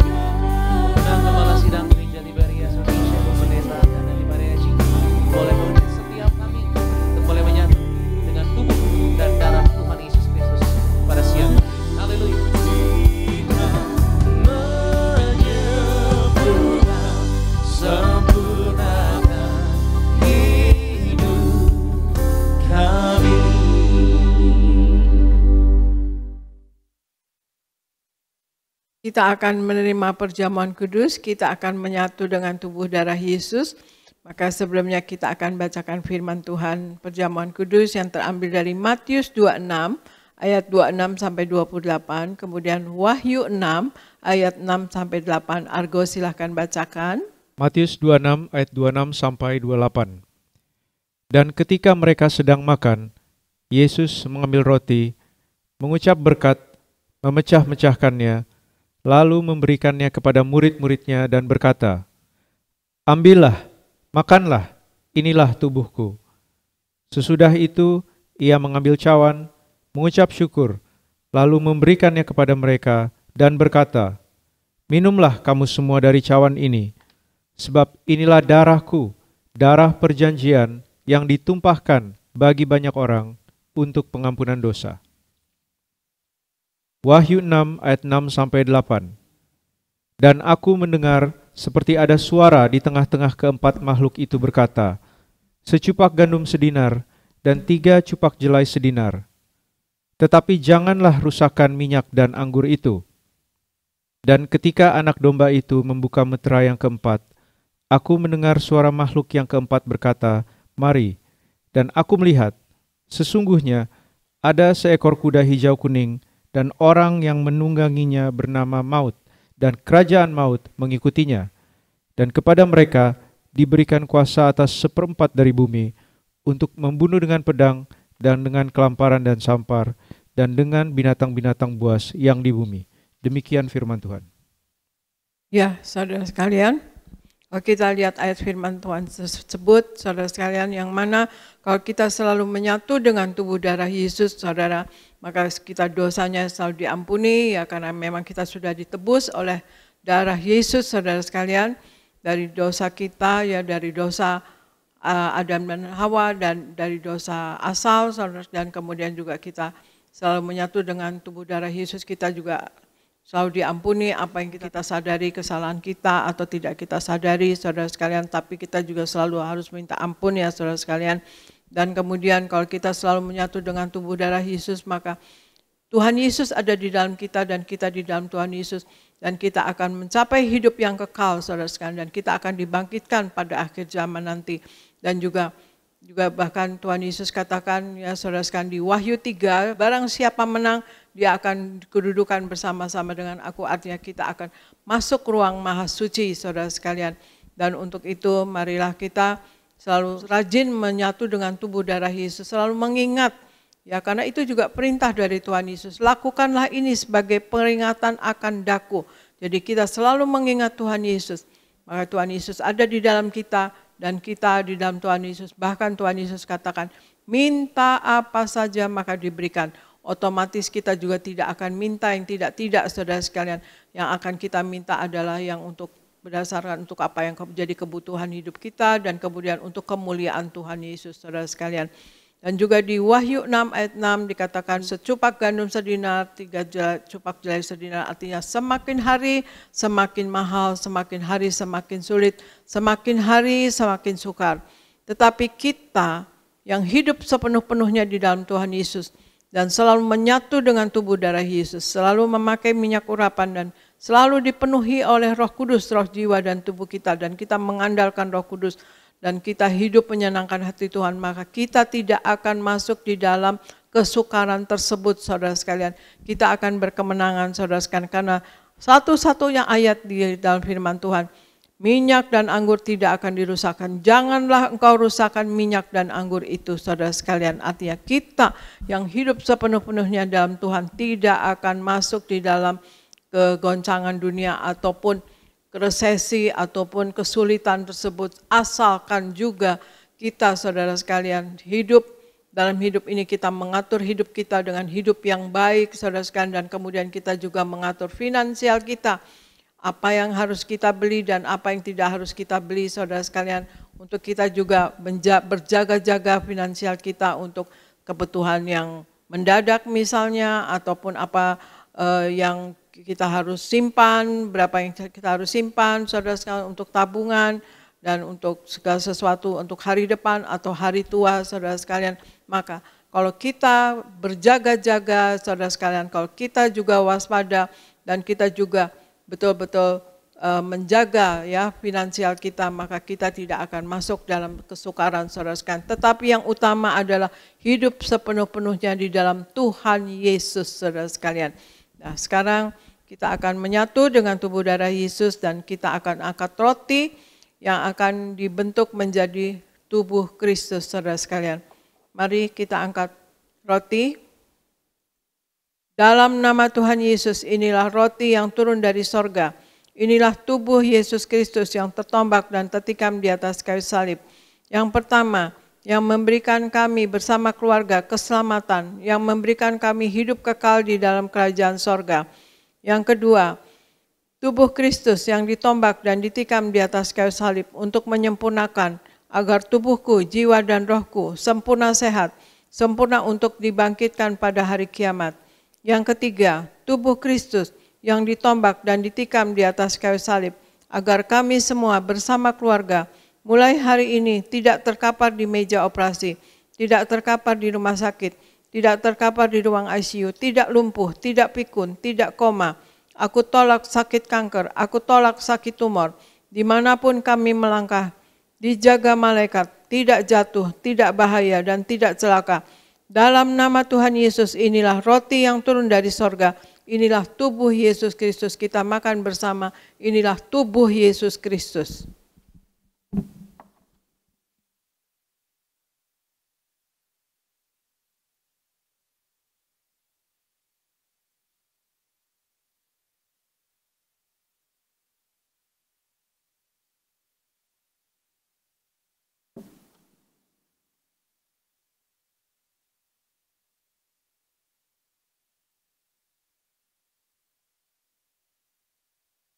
Dan Gembala Sidang Gereja Tiberias Indonesia, Ibu Pendeta Darniati Pariaji, boleh memimpin setiap kami untuk boleh menyatu dengan tubuh dan darah Tuhan Yesus Kristus pada siang. Haleluya. Menyembuhkan, sempurnakan hidup kami. Kita akan menerima perjamuan kudus, kita akan menyatu dengan tubuh darah Yesus. Maka sebelumnya kita akan bacakan firman Tuhan perjamuan kudus yang terambil dari Matius 26 ayat 26 sampai 28, kemudian Wahyu 6 ayat 6 sampai 8. Argo silahkan bacakan. Matius 26 ayat 26 sampai 28. Dan ketika mereka sedang makan, Yesus mengambil roti, mengucap berkat, memecah-mecahkannya, lalu memberikannya kepada murid-muridnya dan berkata, "Ambillah, makanlah, inilah tubuhku." Sesudah itu ia mengambil cawan, mengucap syukur, lalu memberikannya kepada mereka dan berkata, "Minumlah kamu semua dari cawan ini, sebab inilah darahku, darah perjanjian yang ditumpahkan bagi banyak orang untuk pengampunan dosa." Wahyu 6 ayat 6 sampai 8. Dan aku mendengar seperti ada suara di tengah-tengah keempat makhluk itu berkata, "Secupak gandum sedinar dan 3 cupak jelai sedinar. Tetapi janganlah rusakkan minyak dan anggur itu." Dan ketika anak domba itu membuka metera yang keempat, aku mendengar suara makhluk yang keempat berkata, "Mari." Dan aku melihat, sesungguhnya ada seekor kuda hijau kuning, dan orang yang menungganginya bernama Maut, dan kerajaan maut mengikutinya. Dan kepada mereka diberikan kuasa atas 1/4 dari bumi, untuk membunuh dengan pedang, dan dengan kelamparan dan sampar, dan dengan binatang-binatang buas yang di bumi. Demikian firman Tuhan. Ya, saudara sekalian, kalau kita lihat ayat firman Tuhan tersebut, saudara sekalian, yang mana kalau kita selalu menyatu dengan tubuh darah Yesus, saudara, maka kita dosanya selalu diampuni, ya, karena memang kita sudah ditebus oleh darah Yesus, saudara sekalian, dari dosa kita, ya, dari dosa Adam dan Hawa, dan dari dosa asal, saudara, dan kemudian juga kita selalu menyatu dengan tubuh darah Yesus, kita juga selalu diampuni apa yang kita sadari kesalahan kita atau tidak kita sadari, saudara sekalian, tapi kita juga selalu harus minta ampun, ya, saudara sekalian. Dan kemudian kalau kita selalu menyatu dengan tubuh darah Yesus, maka Tuhan Yesus ada di dalam kita dan kita di dalam Tuhan Yesus, dan kita akan mencapai hidup yang kekal, saudara sekalian, dan kita akan dibangkitkan pada akhir zaman nanti. Dan juga bahkan Tuhan Yesus katakan, ya, saudara sekalian, di Wahyu 3, barang siapa menang, dia akan kedudukan bersama-sama dengan aku, artinya kita akan masuk ruang maha suci, saudara sekalian. Dan untuk itu marilah kita selalu rajin menyatu dengan tubuh darah Yesus, selalu mengingat, ya, karena itu juga perintah dari Tuhan Yesus, lakukanlah ini sebagai peringatan akan daku. Jadi kita selalu mengingat Tuhan Yesus, maka Tuhan Yesus ada di dalam kita, dan kita di dalam Tuhan Yesus. Bahkan Tuhan Yesus katakan, minta apa saja maka diberikan. Otomatis kita juga tidak akan minta yang tidak, saudara sekalian. Yang akan kita minta adalah yang untuk berdasarkan untuk apa yang menjadi kebutuhan hidup kita, dan kemudian untuk kemuliaan Tuhan Yesus, saudara sekalian. Dan juga di Wahyu 6 ayat 6 dikatakan, secupak gandum sedinar, 3 cupak jelai sedinar, artinya semakin hari semakin mahal, semakin hari semakin sulit, semakin hari semakin sukar. Tetapi kita yang hidup sepenuh-penuhnya di dalam Tuhan Yesus, dan selalu menyatu dengan tubuh darah Yesus, selalu memakai minyak urapan, dan selalu dipenuhi oleh Roh Kudus, roh jiwa dan tubuh kita, dan kita mengandalkan Roh Kudus, dan kita hidup menyenangkan hati Tuhan, maka kita tidak akan masuk di dalam kesukaran tersebut, saudara sekalian. Kita akan berkemenangan, saudara sekalian, karena satu-satunya ayat di dalam firman Tuhan, minyak dan anggur tidak akan dirusakkan. Janganlah engkau rusakkan minyak dan anggur itu, saudara sekalian. Artinya kita yang hidup sepenuh-penuhnya dalam Tuhan tidak akan masuk di dalam kegoncangan dunia ataupun resesi ataupun kesulitan tersebut, asalkan juga kita, saudara sekalian, hidup dalam hidup ini, kita mengatur hidup kita dengan hidup yang baik, saudara sekalian, dan kemudian kita juga mengatur finansial kita, apa yang harus kita beli dan apa yang tidak harus kita beli, saudara sekalian, untuk kita juga berjaga-jaga finansial kita untuk kebutuhan yang mendadak misalnya, ataupun apa yang kita harus simpan, berapa yang kita harus simpan, saudara sekalian, untuk tabungan dan untuk segala sesuatu untuk hari depan atau hari tua, saudara sekalian. Maka kalau kita berjaga-jaga, saudara sekalian, kalau kita juga waspada dan kita juga betul-betul menjaga, ya, finansial kita, maka kita tidak akan masuk dalam kesukaran, saudara sekalian. Tetapi yang utama adalah hidup sepenuh-penuhnya di dalam Tuhan Yesus, saudara sekalian. Nah, sekarang kita akan menyatu dengan tubuh darah Yesus, dan kita akan angkat roti yang akan dibentuk menjadi tubuh Kristus, saudara sekalian. Mari kita angkat roti. Dalam nama Tuhan Yesus, inilah roti yang turun dari sorga. Inilah tubuh Yesus Kristus yang tertombak dan tertikam di atas kayu salib. Yang pertama, yang memberikan kami bersama keluarga keselamatan, yang memberikan kami hidup kekal di dalam kerajaan sorga. Yang kedua, tubuh Kristus yang ditombak dan ditikam di atas kayu salib untuk menyempurnakan agar tubuhku, jiwa dan rohku sempurna sehat, sempurna untuk dibangkitkan pada hari kiamat. Yang ketiga, tubuh Kristus yang ditombak dan ditikam di atas kayu salib agar kami semua bersama keluarga mulai hari ini tidak terkapar di meja operasi, tidak terkapar di rumah sakit, tidak terkapar di ruang ICU, tidak lumpuh, tidak pikun, tidak koma. Aku tolak sakit kanker, aku tolak sakit tumor. Dimanapun kami melangkah, dijaga malaikat, tidak jatuh, tidak bahaya, dan tidak celaka. Dalam nama Tuhan Yesus, inilah roti yang turun dari sorga. Inilah tubuh Yesus Kristus. Kita makan bersama. Inilah tubuh Yesus Kristus.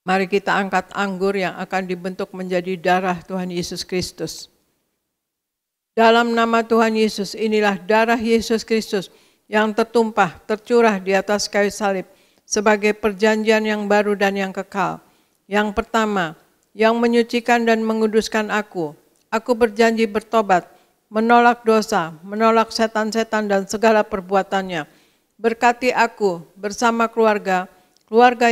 Mari kita angkat anggur yang akan dibentuk menjadi darah Tuhan Yesus Kristus. Dalam nama Tuhan Yesus, inilah darah Yesus Kristus yang tertumpah, tercurah di atas kayu salib sebagai perjanjian yang baru dan yang kekal. Yang pertama, yang menyucikan dan menguduskan aku. Aku berjanji bertobat, menolak dosa, menolak setan-setan dan segala perbuatannya. Berkati aku bersama keluarga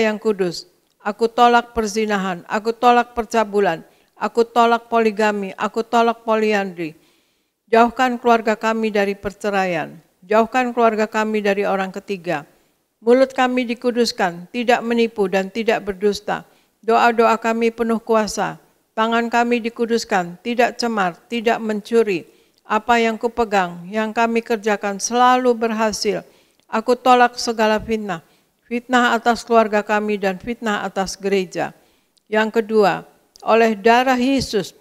yang kudus. Aku tolak perzinahan, aku tolak percabulan, aku tolak poligami, aku tolak poliandri. Jauhkan keluarga kami dari perceraian, jauhkan keluarga kami dari orang ketiga. Mulut kami dikuduskan, tidak menipu dan tidak berdusta. Doa-doa kami penuh kuasa, tangan kami dikuduskan, tidak cemar, tidak mencuri. Apa yang kupegang, yang kami kerjakan selalu berhasil. Aku tolak segala fitnah. Fitnah atas keluarga kami dan fitnah atas gereja. Yang kedua, oleh darah Yesus,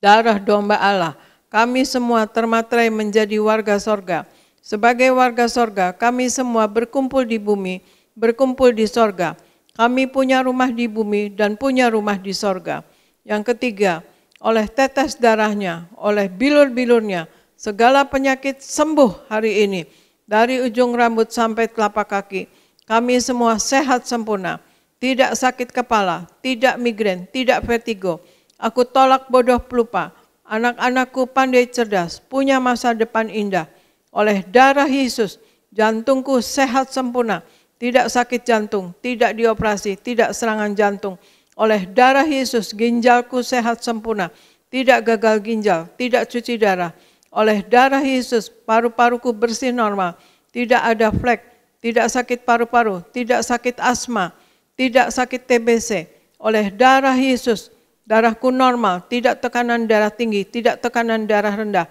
darah domba Allah, kami semua termaterai menjadi warga sorga. Sebagai warga sorga, kami semua berkumpul di bumi, berkumpul di sorga. Kami punya rumah di bumi dan punya rumah di sorga. Yang ketiga, oleh tetes darahnya, oleh bilur-bilurnya, segala penyakit sembuh hari ini. Dari ujung rambut sampai telapak kaki. Kami semua sehat sempurna, tidak sakit kepala, tidak migrain, tidak vertigo. Aku tolak bodoh pelupa, anak-anakku pandai cerdas, punya masa depan indah. Oleh darah Yesus, jantungku sehat sempurna, tidak sakit jantung, tidak dioperasi, tidak serangan jantung. Oleh darah Yesus, ginjalku sehat sempurna, tidak gagal ginjal, tidak cuci darah. Oleh darah Yesus, paru-paruku bersih normal, tidak ada flek, tidak sakit paru-paru, tidak sakit asma, tidak sakit TBC. Oleh darah Yesus, darahku normal, tidak tekanan darah tinggi, tidak tekanan darah rendah,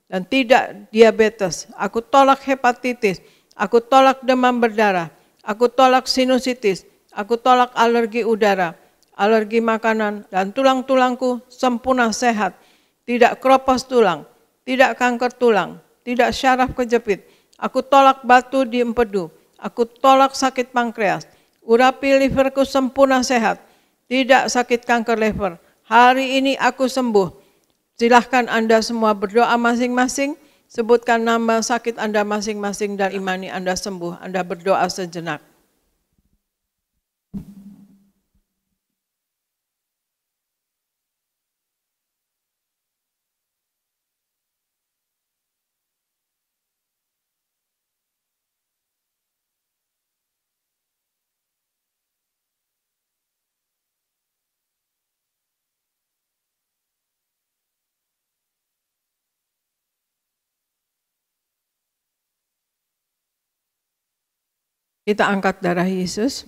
dan tidak diabetes. Aku tolak hepatitis, aku tolak demam berdarah, aku tolak sinusitis, aku tolak alergi udara, alergi makanan, dan tulang-tulangku sempurna sehat. Tidak keropos tulang, tidak kanker tulang, tidak syaraf kejepit. Aku tolak batu di empedu, aku tolak sakit pankreas, urapi liverku sempurna sehat, tidak sakit kanker liver. Hari ini aku sembuh. Silahkan Anda semua berdoa masing-masing, sebutkan nama sakit Anda masing-masing dan imani Anda sembuh. Anda berdoa sejenak. Kita angkat darah Yesus.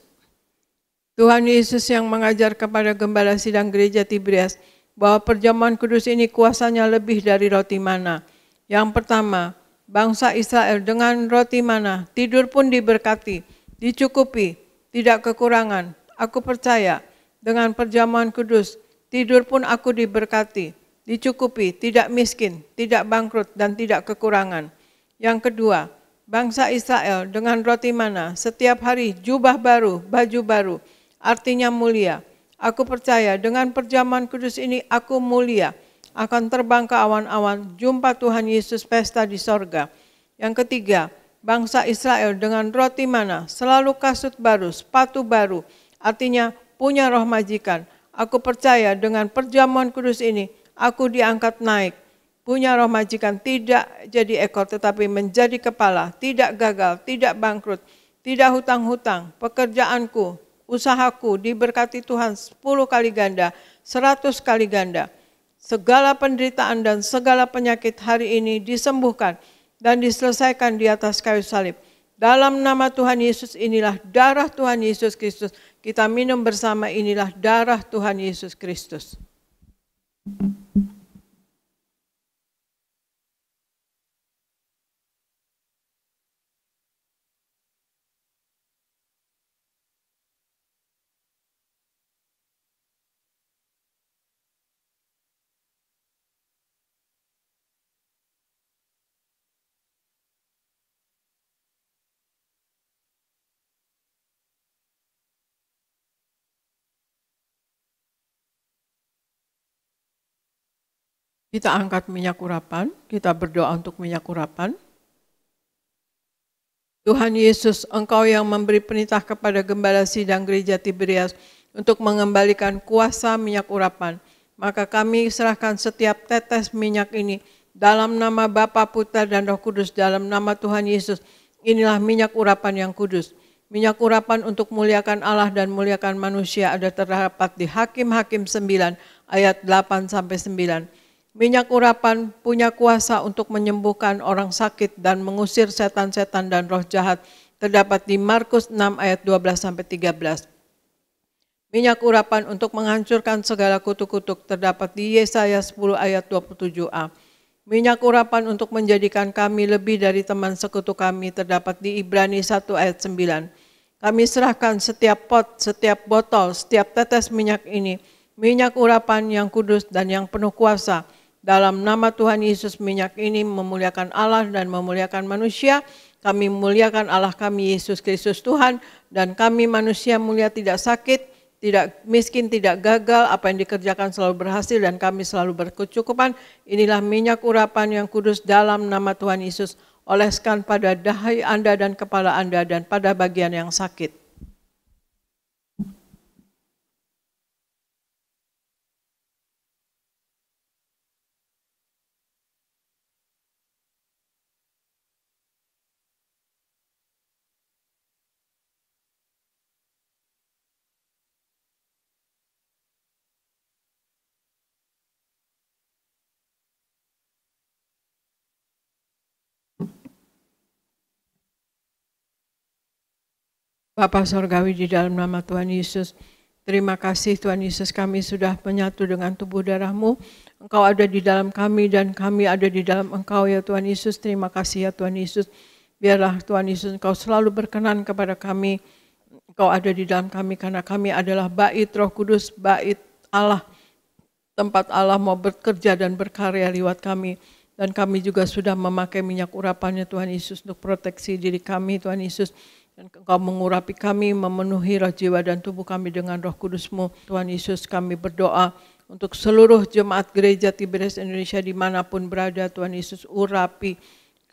Tuhan Yesus yang mengajar kepada gembala sidang gereja Tiberias bahwa perjamuan kudus ini kuasanya lebih dari roti mana. Yang pertama, bangsa Israel dengan roti mana tidur pun diberkati, dicukupi, tidak kekurangan. Aku percaya dengan perjamuan kudus, tidur pun aku diberkati, dicukupi, tidak miskin, tidak bangkrut, dan tidak kekurangan. Yang kedua, bangsa Israel dengan roti mana setiap hari jubah baru, baju baru, artinya mulia. Aku percaya dengan perjamuan kudus ini aku mulia, akan terbang ke awan-awan, jumpa Tuhan Yesus pesta di sorga. Yang ketiga, bangsa Israel dengan roti mana selalu kasut baru, sepatu baru, artinya punya roh majikan. Aku percaya dengan perjamuan kudus ini aku diangkat naik. Punya roh majikan, tidak jadi ekor tetapi menjadi kepala, tidak gagal, tidak bangkrut, tidak hutang-hutang. Pekerjaanku, usahaku diberkati Tuhan 10 kali ganda, 100 kali ganda. segala penderitaan dan segala penyakit hari ini disembuhkan dan diselesaikan di atas kayu salib. Dalam nama Tuhan Yesus, inilah darah Tuhan Yesus Kristus. Kita minum bersama, inilah darah Tuhan Yesus Kristus. Kita angkat minyak urapan, kita berdoa untuk minyak urapan. Tuhan Yesus, Engkau yang memberi perintah kepada Gembala Sidang Gereja Tiberias untuk mengembalikan kuasa minyak urapan. Maka kami serahkan setiap tetes minyak ini dalam nama Bapa, Putra, dan Roh Kudus, dalam nama Tuhan Yesus. Inilah minyak urapan yang kudus. Minyak urapan untuk muliakan Allah dan muliakan manusia ada terdapat di Hakim-Hakim 9 ayat 8-9. Minyak urapan punya kuasa untuk menyembuhkan orang sakit dan mengusir setan-setan dan roh jahat. Terdapat di Markus 6 ayat 12-13. Minyak urapan untuk menghancurkan segala kutuk-kutuk terdapat di Yesaya 10 ayat 27a. Minyak urapan untuk menjadikan kami lebih dari teman sekutu kami terdapat di Ibrani 1 ayat 9. Kami serahkan setiap pot, setiap botol, setiap tetes minyak ini, minyak urapan yang kudus dan yang penuh kuasa. Dalam nama Tuhan Yesus, minyak ini memuliakan Allah dan memuliakan manusia. Kami memuliakan Allah kami, Yesus Kristus Tuhan, dan kami manusia mulia tidak sakit, tidak miskin, tidak gagal, apa yang dikerjakan selalu berhasil dan kami selalu berkecukupan. Inilah minyak urapan yang kudus dalam nama Tuhan Yesus. Oleskan pada dahi Anda dan kepala Anda dan pada bagian yang sakit. Bapa Sorgawi, di dalam nama Tuhan Yesus, terima kasih Tuhan Yesus, kami sudah menyatu dengan tubuh darah-Mu. Engkau ada di dalam kami dan kami ada di dalam Engkau ya Tuhan Yesus. Terima kasih ya Tuhan Yesus. Biarlah Tuhan Yesus Engkau selalu berkenan kepada kami. Engkau ada di dalam kami karena kami adalah bait Roh Kudus, bait Allah. Tempat Allah mau bekerja dan berkarya lewat kami. Dan kami juga sudah memakai minyak urapannya Tuhan Yesus untuk proteksi diri kami Tuhan Yesus. Dan Engkau mengurapi kami, memenuhi roh, jiwa, dan tubuh kami dengan Roh Kudus-Mu. Tuhan Yesus, kami berdoa untuk seluruh jemaat gereja Tiberias Indonesia dimanapun berada. Tuhan Yesus, urapi,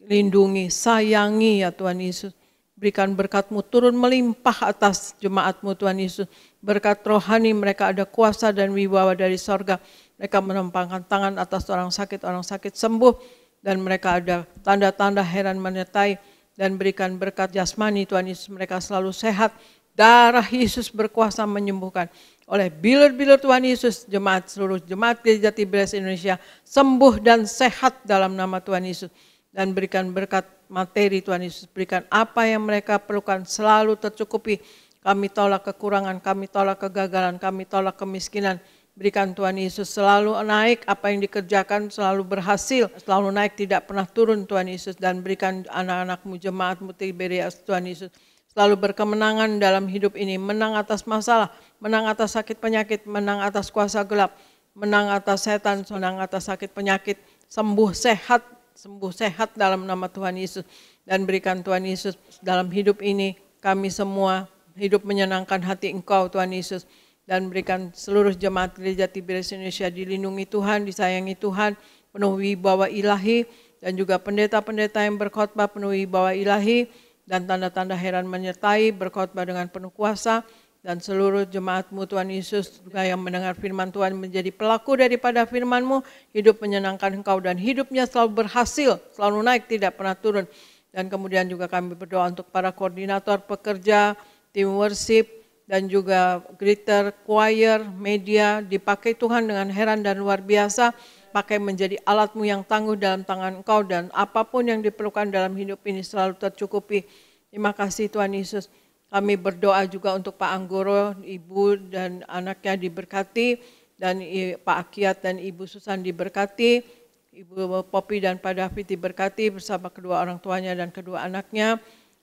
lindungi, sayangi ya Tuhan Yesus. Berikan berkat-Mu turun melimpah atas jemaat-Mu Tuhan Yesus. Berkat rohani mereka ada kuasa dan wibawa dari sorga. Mereka menempangkan tangan atas orang sakit sembuh. Dan mereka ada tanda-tanda heran menyertai. Dan berikan berkat jasmani Tuhan Yesus, mereka selalu sehat. Darah Yesus berkuasa menyembuhkan. Oleh bilir-bilir Tuhan Yesus, seluruh jemaat gereja Tiberias Indonesia sembuh dan sehat dalam nama Tuhan Yesus. Dan berikan berkat materi Tuhan Yesus, berikan apa yang mereka perlukan selalu tercukupi. Kami tolak kekurangan, kami tolak kegagalan, kami tolak kemiskinan. Berikan Tuhan Yesus selalu naik, apa yang dikerjakan selalu berhasil, selalu naik, tidak pernah turun Tuhan Yesus. Dan berikan anak-anak-Mu, jemaat-Mu Tiberias Tuhan Yesus, selalu berkemenangan dalam hidup ini, menang atas masalah, menang atas sakit penyakit, menang atas kuasa gelap, menang atas setan, menang atas sakit penyakit, sembuh sehat dalam nama Tuhan Yesus. Dan berikan Tuhan Yesus dalam hidup ini, kami semua hidup menyenangkan hati Engkau Tuhan Yesus. Dan berikan seluruh jemaat gereja Tiberias Indonesia dilindungi Tuhan, disayangi Tuhan, penuh wibawa ilahi, dan juga pendeta-pendeta yang berkhotbah penuh wibawa ilahi, dan tanda-tanda heran menyertai, berkhotbah dengan penuh kuasa, dan seluruh jemaat-Mu Tuhan Yesus juga yang mendengar firman Tuhan menjadi pelaku daripada firman-Mu, hidup menyenangkan Engkau dan hidupnya selalu berhasil, selalu naik, tidak pernah turun. Dan kemudian juga kami berdoa untuk para koordinator pekerja, tim worship, dan juga greeter, choir, media, dipakai Tuhan dengan heran dan luar biasa, pakai menjadi alat-Mu yang tangguh dalam tangan Engkau, dan apapun yang diperlukan dalam hidup ini selalu tercukupi. Terima kasih Tuhan Yesus. Kami berdoa juga untuk Pak Anggoro, Ibu dan anaknya diberkati, dan Pak Akiat dan Ibu Susan diberkati, Ibu Popi dan Pak David diberkati bersama kedua orang tuanya dan kedua anaknya,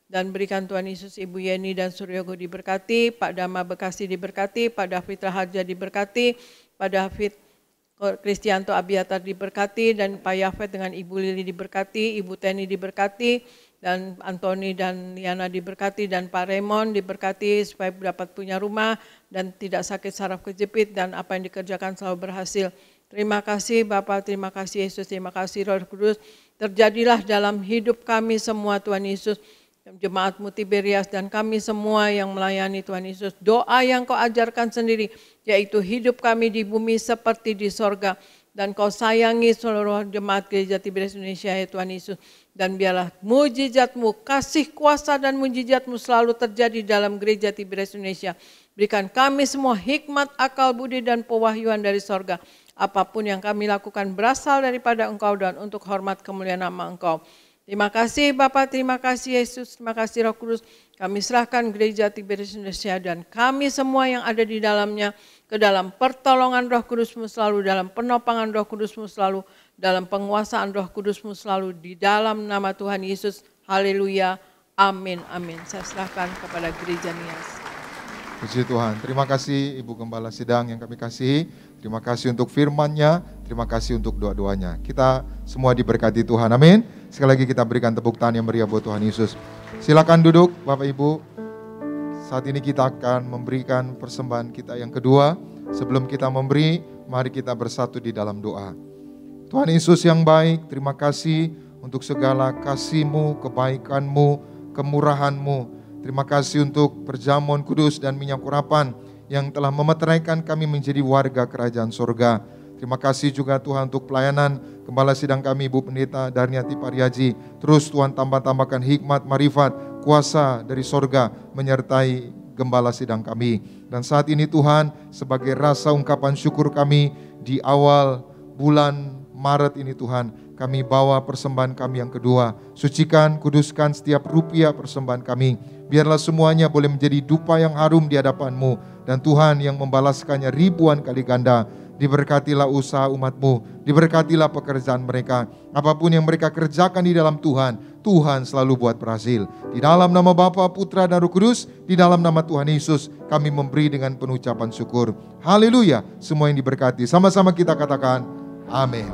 dan berikan Tuhan Yesus Ibu Yeni dan Suryogo diberkati, Pak Dama Bekasi diberkati, Pak David Raharja diberkati, Pak David Kristianto Abiatar diberkati, dan Pak Yafet dengan Ibu Lili diberkati, Ibu Teni diberkati, dan Antoni dan Liana diberkati, dan Pak Raymond diberkati supaya dapat punya rumah dan tidak sakit saraf kejepit, dan apa yang dikerjakan selalu berhasil. Terima kasih Bapa, terima kasih Yesus, terima kasih Roh Kudus. Terjadilah dalam hidup kami semua Tuhan Yesus, Jemaat-Mu Tiberias dan kami semua yang melayani Tuhan Yesus. Doa yang Kau ajarkan sendiri, yaitu hidup kami di bumi seperti di sorga. Dan Kau sayangi seluruh jemaat gereja Tiberias Indonesia ya Tuhan Yesus. Dan biarlah mujizat-Mu, kasih kuasa dan mujizat-Mu selalu terjadi dalam gereja Tiberias Indonesia. Berikan kami semua hikmat, akal, budi dan pewahyuan dari sorga. Apapun yang kami lakukan berasal daripada Engkau dan untuk hormat kemuliaan nama Engkau. Terima kasih Bapa, terima kasih Yesus, terima kasih Roh Kudus. Kami serahkan gereja Tiberias Indonesia dan kami semua yang ada di dalamnya ke dalam pertolongan Roh Kudus-Mu selalu, dalam penopangan Roh Kudus-Mu selalu, dalam penguasaan Roh Kudus-Mu selalu, di dalam nama Tuhan Yesus. Haleluya, amin, amin. Saya serahkan kepada gereja Nias. Puji Tuhan, terima kasih Ibu Gembala Sidang yang kami kasihi. Terima kasih untuk firman-Nya, terima kasih untuk doa-doanya. Kita semua diberkati Tuhan, amin. Sekali lagi kita berikan tepuk tangan yang meriah buat Tuhan Yesus. Silakan duduk Bapak Ibu. Saat ini kita akan memberikan persembahan kita yang kedua. Sebelum kita memberi, mari kita bersatu di dalam doa. Tuhan Yesus yang baik, terima kasih untuk segala kasih-Mu, kebaikan-Mu, kemurahan-Mu. Terima kasih untuk perjamuan kudus dan minyak urapan yang telah memeteraikan kami menjadi warga kerajaan surga. Terima kasih juga Tuhan untuk pelayanan Gembala Sidang kami Ibu Pendeta Darniati Pariaji. Terus Tuhan tambah-tambahkan hikmat, marifat, kuasa dari sorga menyertai Gembala Sidang kami. Dan saat ini Tuhan, sebagai rasa ungkapan syukur kami di awal bulan Maret ini Tuhan, kami bawa persembahan kami yang kedua. Sucikan, kuduskan setiap rupiah persembahan kami. Biarlah semuanya boleh menjadi dupa yang harum di hadapan-Mu. Dan Tuhan yang membalaskannya ribuan kali ganda. Diberkatilah usaha umat-Mu, diberkatilah pekerjaan mereka. Apapun yang mereka kerjakan di dalam Tuhan, Tuhan selalu buat berhasil. Di dalam nama Bapa, Putra dan Roh Kudus, di dalam nama Tuhan Yesus, kami memberi dengan penuh ucapan syukur. Haleluya, semua yang diberkati. Sama-sama kita katakan, amin.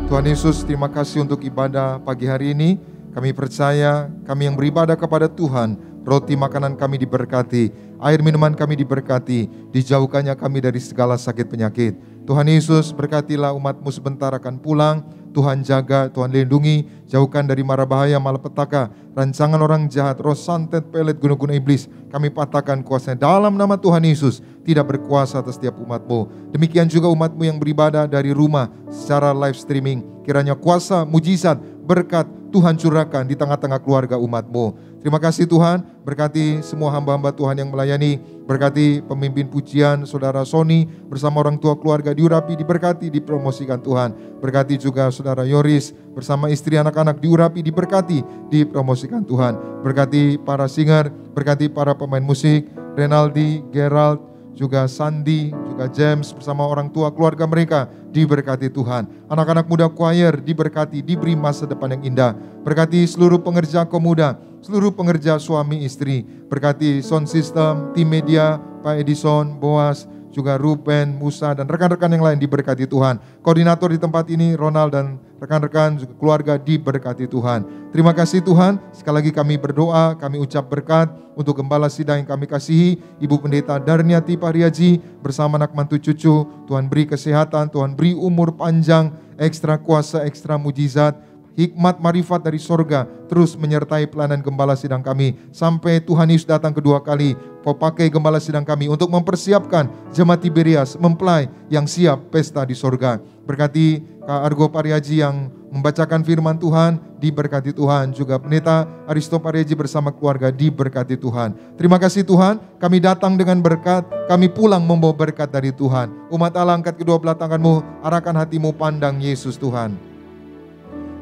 Tuhan Yesus, terima kasih untuk ibadah pagi hari ini. Kami percaya, kami yang beribadah kepada Tuhan, roti makanan kami diberkati, air minuman kami diberkati, dijauhkannya kami dari segala sakit penyakit. Tuhan Yesus, berkatilah umat-Mu sebentar akan pulang. Tuhan jaga, Tuhan lindungi, jauhkan dari mara bahaya, malapetaka, rancangan orang jahat, roh santet, pelet, guna-guna iblis. Kami patahkan kuasanya dalam nama Tuhan Yesus, tidak berkuasa atas setiap umat-Mu. Demikian juga umat-Mu yang beribadah dari rumah secara live streaming. Kiranya kuasa, mujizat, berkat Tuhan curahkan di tengah-tengah keluarga umat-Mu. Terima kasih Tuhan, berkati semua hamba-hamba Tuhan yang melayani, berkati pemimpin pujian Saudara Sony bersama orang tua keluarga diurapi, diberkati, dipromosikan Tuhan. Berkati juga Saudara Yoris bersama istri anak-anak diurapi, diberkati, dipromosikan Tuhan. Berkati para singer, berkati para pemain musik, Renaldi, Gerald, juga Sandi, juga James bersama orang tua keluarga mereka diberkati Tuhan. Anak-anak muda choir diberkati, diberi masa depan yang indah. Berkati seluruh pengerja Komuda, seluruh pengerja suami istri. Berkati sound system, tim media, Pak Edison, Boas, juga Ruben, Musa dan rekan-rekan yang lain diberkati Tuhan. Koordinator di tempat ini Ronald dan rekan-rekan juga keluarga diberkati Tuhan. Terima kasih Tuhan. Sekali lagi kami berdoa, kami ucap berkat untuk Gembala Sidang yang kami kasihi, Ibu Pendeta Darniati Pariaji bersama anak mantu cucu. Tuhan beri kesehatan, Tuhan beri umur panjang, ekstra kuasa, ekstra mujizat, hikmat marifat dari sorga terus menyertai pelayanan Gembala Sidang kami sampai Tuhan Yesus datang kedua kali. Kau pakai Gembala Sidang kami untuk mempersiapkan jemaat Tiberias mempelai yang siap pesta di sorga. Berkati Kak Argo Pariaji yang membacakan firman Tuhan, diberkati Tuhan. Juga pendeta Aristo Pariaji bersama keluarga, diberkati Tuhan. Terima kasih Tuhan, kami datang dengan berkat, kami pulang membawa berkat dari Tuhan. Umat Allah, angkat kedua belah tanganmu, arahkan hatimu pandang Yesus Tuhan.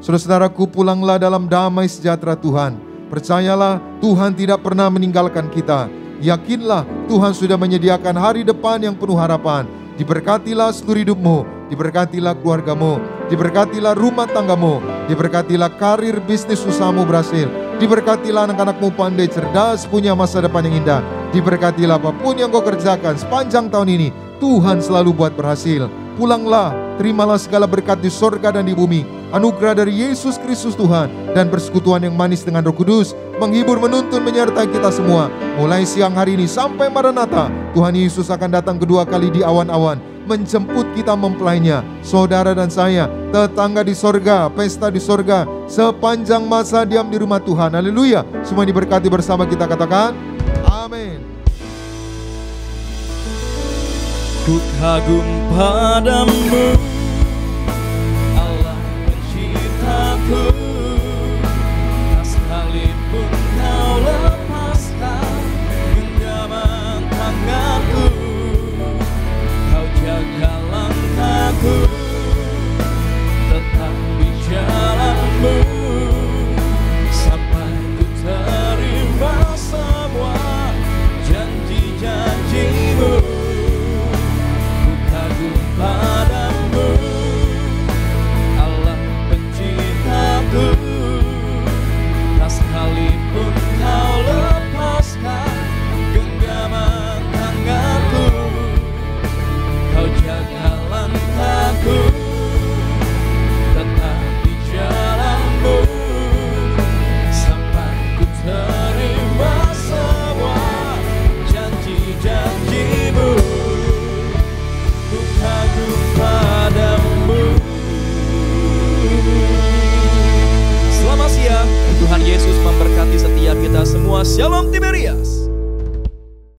Saudara-saudaraku, pulanglah dalam damai sejahtera Tuhan. Percayalah, Tuhan tidak pernah meninggalkan kita. Yakinlah, Tuhan sudah menyediakan hari depan yang penuh harapan. Diberkatilah seluruh hidupmu, diberkatilah keluargamu, diberkatilah rumah tanggamu, diberkatilah karir bisnis usahamu berhasil, diberkatilah anak-anakmu pandai, cerdas, punya masa depan yang indah. Diberkatilah apapun yang kau kerjakan sepanjang tahun ini, Tuhan selalu buat berhasil. Pulanglah, terimalah segala berkat di sorga dan di bumi, anugerah dari Yesus Kristus Tuhan, dan persekutuan yang manis dengan Roh Kudus, menghibur, menuntun, menyertai kita semua. Mulai siang hari ini sampai Maranatha, Tuhan Yesus akan datang kedua kali di awan-awan, menjemput kita mempelainya. Saudara dan saya, tetangga di sorga, pesta di sorga, sepanjang masa diam di rumah Tuhan. Haleluya. Semua diberkati bersama kita katakan, amin. Ku kagum padamu, Allah penciptaku, tak sekalipun kau lepaskan genggaman tanganku. Kau jaga langkahku, tetap di jalanmu, sampai ku terima semua janji-janjimu. Padamu, Allah penciptaku,